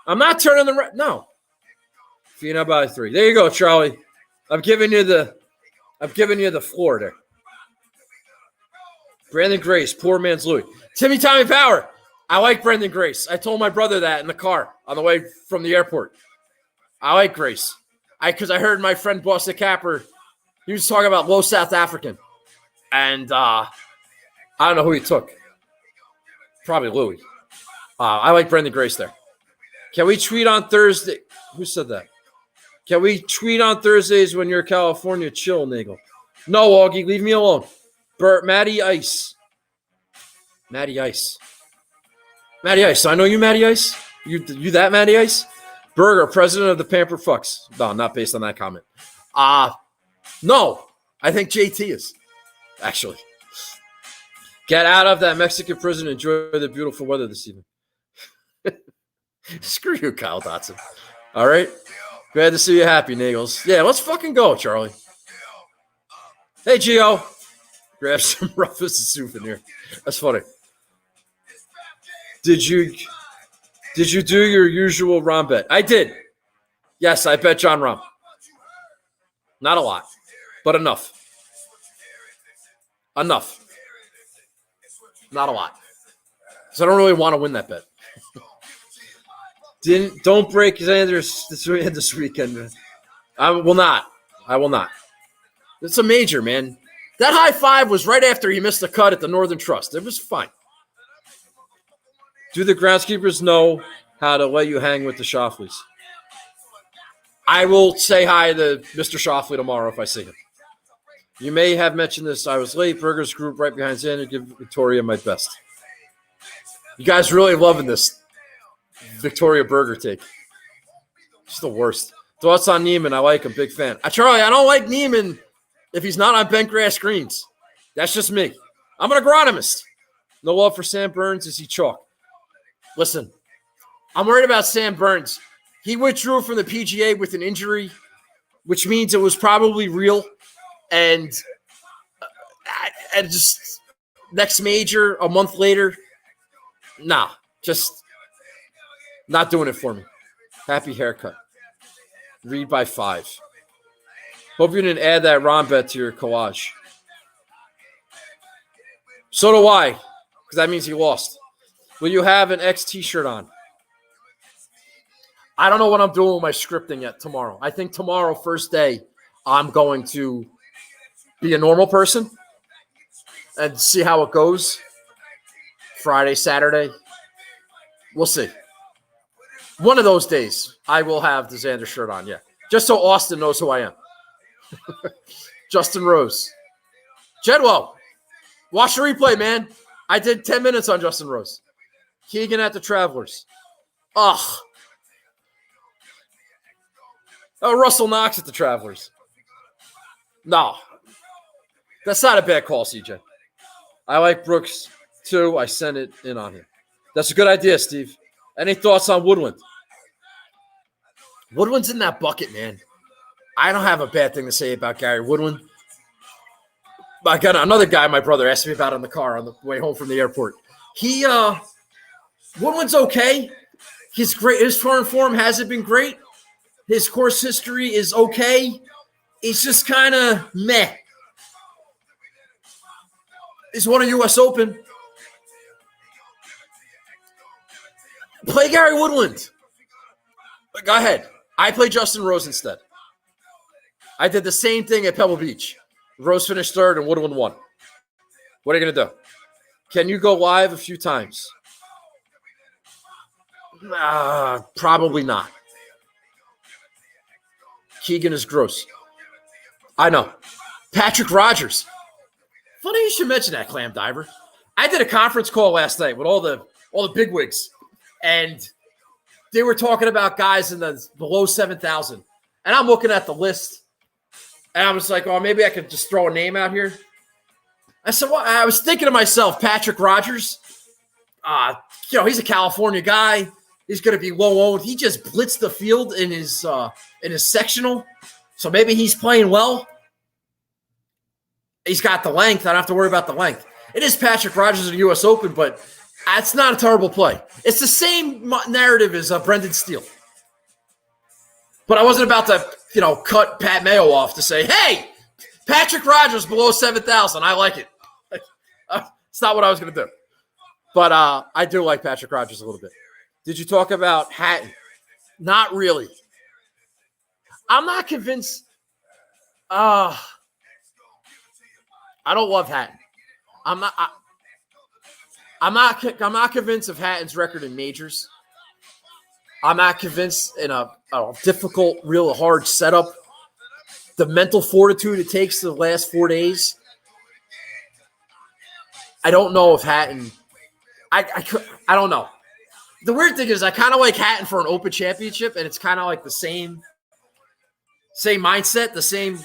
I'm not turning the rap. No. Fina by 3. There you go, Charlie. I'm giving you the floor there. Brandon Grace, poor man's Louis. Timmy Tommy Power. I like Brandon Grace. I told my brother that in the car on the way from the airport. I like Grace. Because I heard my friend Boston Capper, he was talking about low South African. And I don't know who he took. Probably Louis. I like Brandon Grace there. Can we tweet on Thursday? Who said that? Can we tweet on Thursdays when you're in California? Chill, Nagel. No, Augie, leave me alone. Matty Ice. Matty Ice. Matty Ice. So I know you, Matty Ice. You that Matty Ice? Berger, president of the Pampered Fucks. No, not based on that comment. No, I think JT is, actually. Get out of that Mexican prison. Enjoy the beautiful weather this evening. Screw you, Kyle Dotson. All right? Glad to see you happy, Nagels. Yeah, let's fucking go, Charlie. Hey, Gio. Grab some roughest souvenir. That's funny. Did you do your usual Rom bet? I did. Yes, I bet John Rahm. Not a lot, but enough. Enough. Not a lot. So I don't really want to win that bet. Don't break Xander's this weekend. I will not. It's a major, man. That high five was right after he missed the cut at the Northern Trust. It was fine. Do the groundskeepers know how to let you hang with the Shoffleys? I will say hi to Mr. Shoffley tomorrow if I see him. You may have mentioned this. I was late. Burgers group right behind Xander. Give Victoria my best. You guys really loving this Victoria Burger take. She's the worst. Thoughts on Neiman? I like him. Big fan. Charlie, I don't like Neiman if he's not on bent grass greens. That's just me. I'm an agronomist. No love for Sam Burns. Is he chalk? Listen, I'm worried about Sam Burns. He withdrew from the PGA with an injury, which means it was probably real. And just next major, a month later, nah, just not doing it for me. Happy haircut. Read by 5. Hope you didn't add that Ron bet to your collage. So do I, because that means he lost. Will you have an X t-shirt on? I don't know what I'm doing with my scripting yet tomorrow. I think tomorrow, first day, I'm going to be a normal person and see how it goes. Friday, Saturday. We'll see. One of those days, I will have the Xander shirt on, yeah. Just so Austin knows who I am. Justin Rose. Jedwell, watch the replay, man. I did 10 minutes on Justin Rose. Keegan at the Travelers. Ugh. Oh, Russell Knox at the Travelers. No. That's not a bad call, CJ. I like Brooks, too. I sent it in on him. That's a good idea, Steve. Any thoughts on Woodland? Woodland's in that bucket, man. I don't have a bad thing to say about Gary Woodland. I got another guy my brother asked me about in the car on the way home from the airport. Woodland's okay. His foreign form hasn't been great. His course history is okay. He's just kind of meh. He's won a U.S. Open. Play Gary Woodland. Go ahead. I play Justin Rose instead. I did the same thing at Pebble Beach. Rose finished third and Woodland won. What are you going to do? Can you go live a few times? Probably not. Keegan is gross. I know. Patrick Rogers. Funny you should mention that, Clam Diver. I did a conference call last night with all the bigwigs, and they were talking about guys in the below 7,000. And I'm looking at the list, and I was like, oh, maybe I could just throw a name out here. I said, well, I was thinking to myself, Patrick Rogers, he's a California guy. He's going to be low owned. He just blitzed the field in his sectional, so maybe he's playing well. He's got the length. I don't have to worry about the length. It is Patrick Rogers in the U.S. Open, but it's not a terrible play. It's the same narrative as Brendan Steele. But I wasn't about to, cut Pat Mayo off to say, hey, Patrick Rogers below 7,000. I like it. It's not what I was going to do. But I do like Patrick Rogers a little bit. Did you talk about Hatton? Not really. I'm not convinced. I don't love Hatton. I'm not convinced of Hatton's record in majors. I'm not convinced in a difficult, real hard setup. The mental fortitude it takes the last 4 days. I don't know if Hatton. I don't know. The weird thing is I kind of like Hatton for an Open Championship, and it's kind of like the same mindset, the same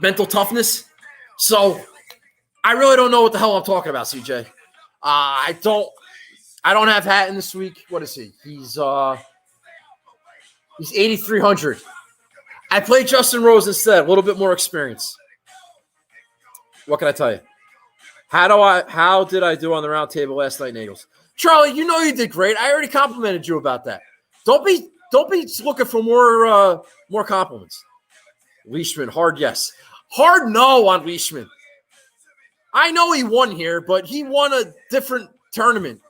mental toughness. So I really don't know what the hell I'm talking about, CJ. I don't have Hatton this week. What is he? He's 8,300. I played Justin Rose instead, a little bit more experience. What can I tell you? How did I do on the round table last night, Nagels? Charlie, you did great. I already complimented you about that. Don't be looking for more compliments. Leishman, hard yes. Hard no on Leishman. I know he won here, but he won a different tournament.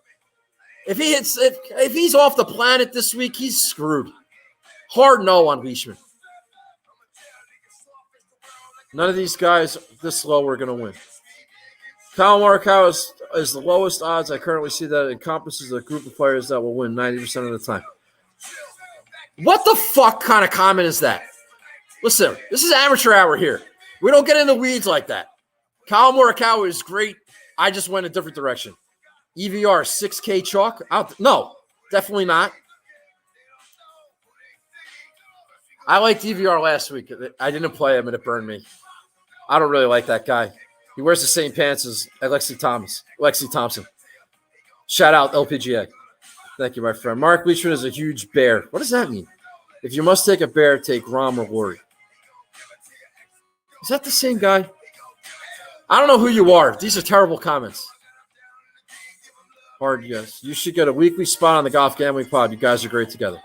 If he's off the planet this week, he's screwed. Hard no on Leishman. None of these guys this low are going to win. Kyle Morikawa is the lowest odds. I currently see that it encompasses a group of players that will win 90% of the time. What the fuck kind of comment is that? Listen, this is amateur hour here. We don't get in the weeds like that. Kyle Morikawa is great. I just went a different direction. EVR 6K chalk? No, definitely not. I liked EVR last week. I didn't play him, and it burned me. I don't really like that guy. He wears the same pants as Lexi Thompson. Shout out LPGA. Thank you, my friend. Mark Leishman is a huge bear. What does that mean? If you must take a bear, take Rahm or Rory. Is that the same guy? I don't know who you are. These are terrible comments. Hard yes. You should get a weekly spot on the Golf Gambling Pod. You guys are great together.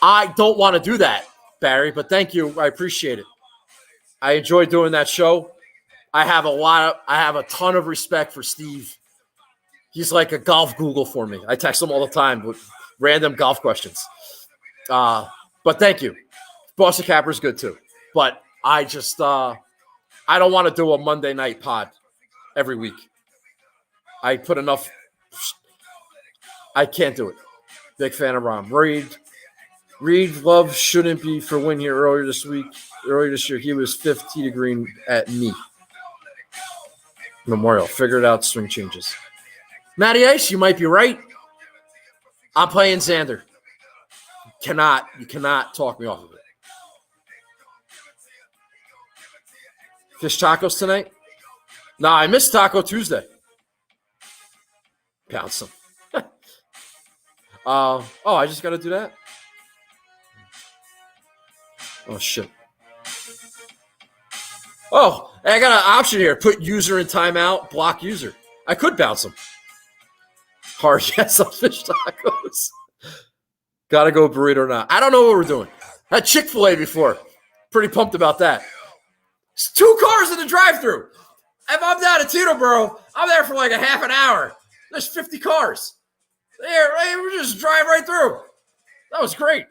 I don't want to do that, Barry, but thank you. I appreciate it. I enjoy doing that show. I have a ton of respect for Steve. He's like a golf Google for me. I text him all the time with random golf questions. But thank you. Boston Capper is good too. But I just I don't want to do a Monday night pod every week. I put enough. I can't do it. Big fan of Rahm. Reed Love shouldn't be for win here earlier this year. He was 5th tee to green at me. Memorial. Figured out swing changes. Matty Ice, you might be right. I'm playing Xander. You cannot talk me off of it. Fish tacos tonight? No, I missed Taco Tuesday. Pounce them. I just got to do that? Oh, shit. Oh, I got an option here. Put user in timeout, block user. I could bounce them. Hard yes on fish tacos. Got to go burrito or not. I don't know what we're doing. Had Chick-fil-A before. Pretty pumped about that. It's 2 cars in the drive-thru. If I'm down at Teterboro, I'm there for like a half an hour. There's 50 cars. There, we just drive right through. That was great.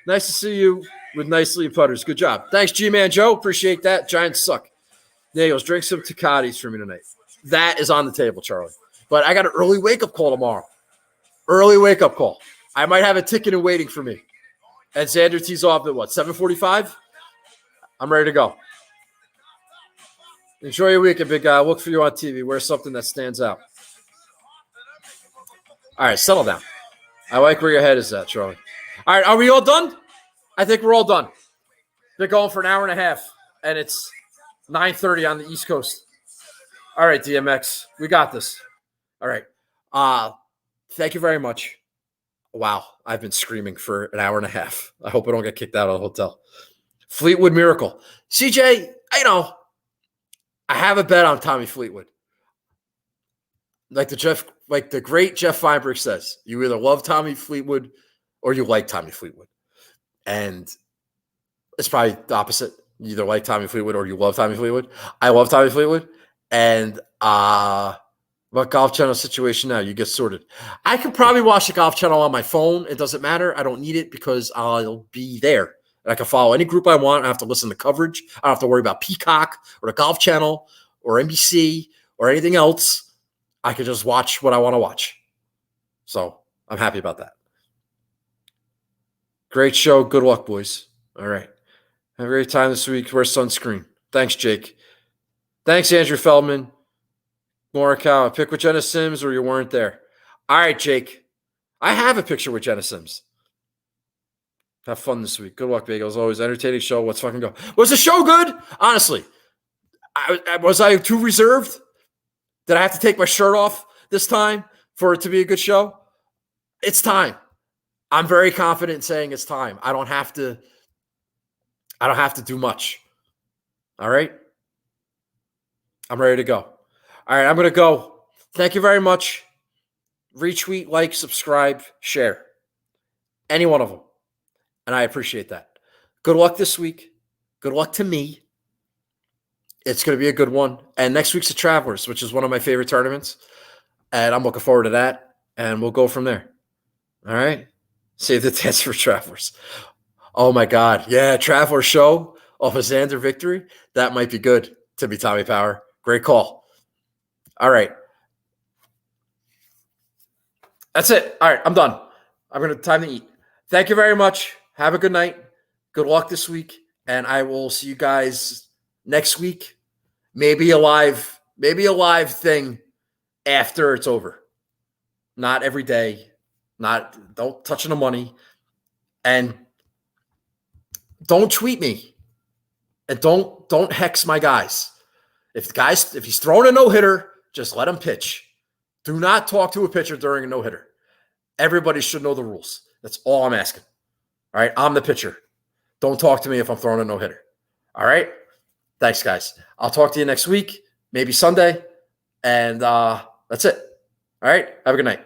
Nice to see you with nicely putters. Good job. Thanks, G-Man Joe. Appreciate that. Giants suck. Nails, drink some Tecatis for me tonight. That is on the table, Charlie. But I got an early wake-up call tomorrow. Early wake-up call. I might have a ticket in waiting for me. And Xander tees off at what, 7:45? I'm ready to go. Enjoy your weekend, big guy. I'll look for you on TV. Wear something that stands out. All right, settle down. I like where your head is at, Charlie. All right, are we all done? I think we're all done. They're going for an hour and a half, and it's 9:30 on the East Coast. All right, DMX, we got this. All right. Thank you very much. Wow, I've been screaming for an hour and a half. I hope I don't get kicked out of the hotel. Fleetwood Miracle. CJ, I have a bet on Tommy Fleetwood. Like the great Jeff Feinberg says, you either love Tommy Fleetwood or you like Tommy Fleetwood. And it's probably the opposite. You either like Tommy Fleetwood or you love Tommy Fleetwood. I love Tommy Fleetwood. And what Golf Channel situation now? You get sorted. I could probably watch the Golf Channel on my phone. It doesn't matter. I don't need it because I'll be there. And I can follow any group I want. I don't have to listen to coverage. I don't have to worry about Peacock or the Golf Channel or NBC or anything else. I can just watch what I want to watch. So I'm happy about that. Great show. Good luck, boys. All right. Have a great time this week. Wear sunscreen. Thanks, Jake. Thanks, Andrew Feldman. Morikawa, pick with Jenna Sims or you weren't there. All right, Jake. I have a picture with Jenna Sims. Have fun this week. Good luck, Bagel. As always, entertaining show. Let's fucking go. Was the show good? Honestly. Was I too reserved? Did I have to take my shirt off this time for it to be a good show? It's time. I'm very confident in saying it's time. I don't have to do much. All right? I'm ready to go. All right, I'm going to go. Thank you very much. Retweet, like, subscribe, share. Any one of them. And I appreciate that. Good luck this week. Good luck to me. It's going to be a good one. And next week's the Travelers, which is one of my favorite tournaments. And I'm looking forward to that. And we'll go from there. All right? Save the dance for Travelers. Oh, my God. Yeah, Traveler show off a Xander victory. That might be good to be Tommy Power. Great call. All right. That's it. All right, I'm done. I'm going to time to eat. Thank you very much. Have a good night. Good luck this week. And I will see you guys next week. Maybe a live thing after it's over. Not every day. Don't touch on the money. And don't tweet me. And don't hex my guys. If he's throwing a no-hitter, just let him pitch. Do not talk to a pitcher during a no-hitter. Everybody should know the rules. That's all I'm asking. All right, I'm the pitcher. Don't talk to me if I'm throwing a no-hitter. All right? Thanks, guys. I'll talk to you next week, maybe Sunday, and that's it. All right? Have a good night.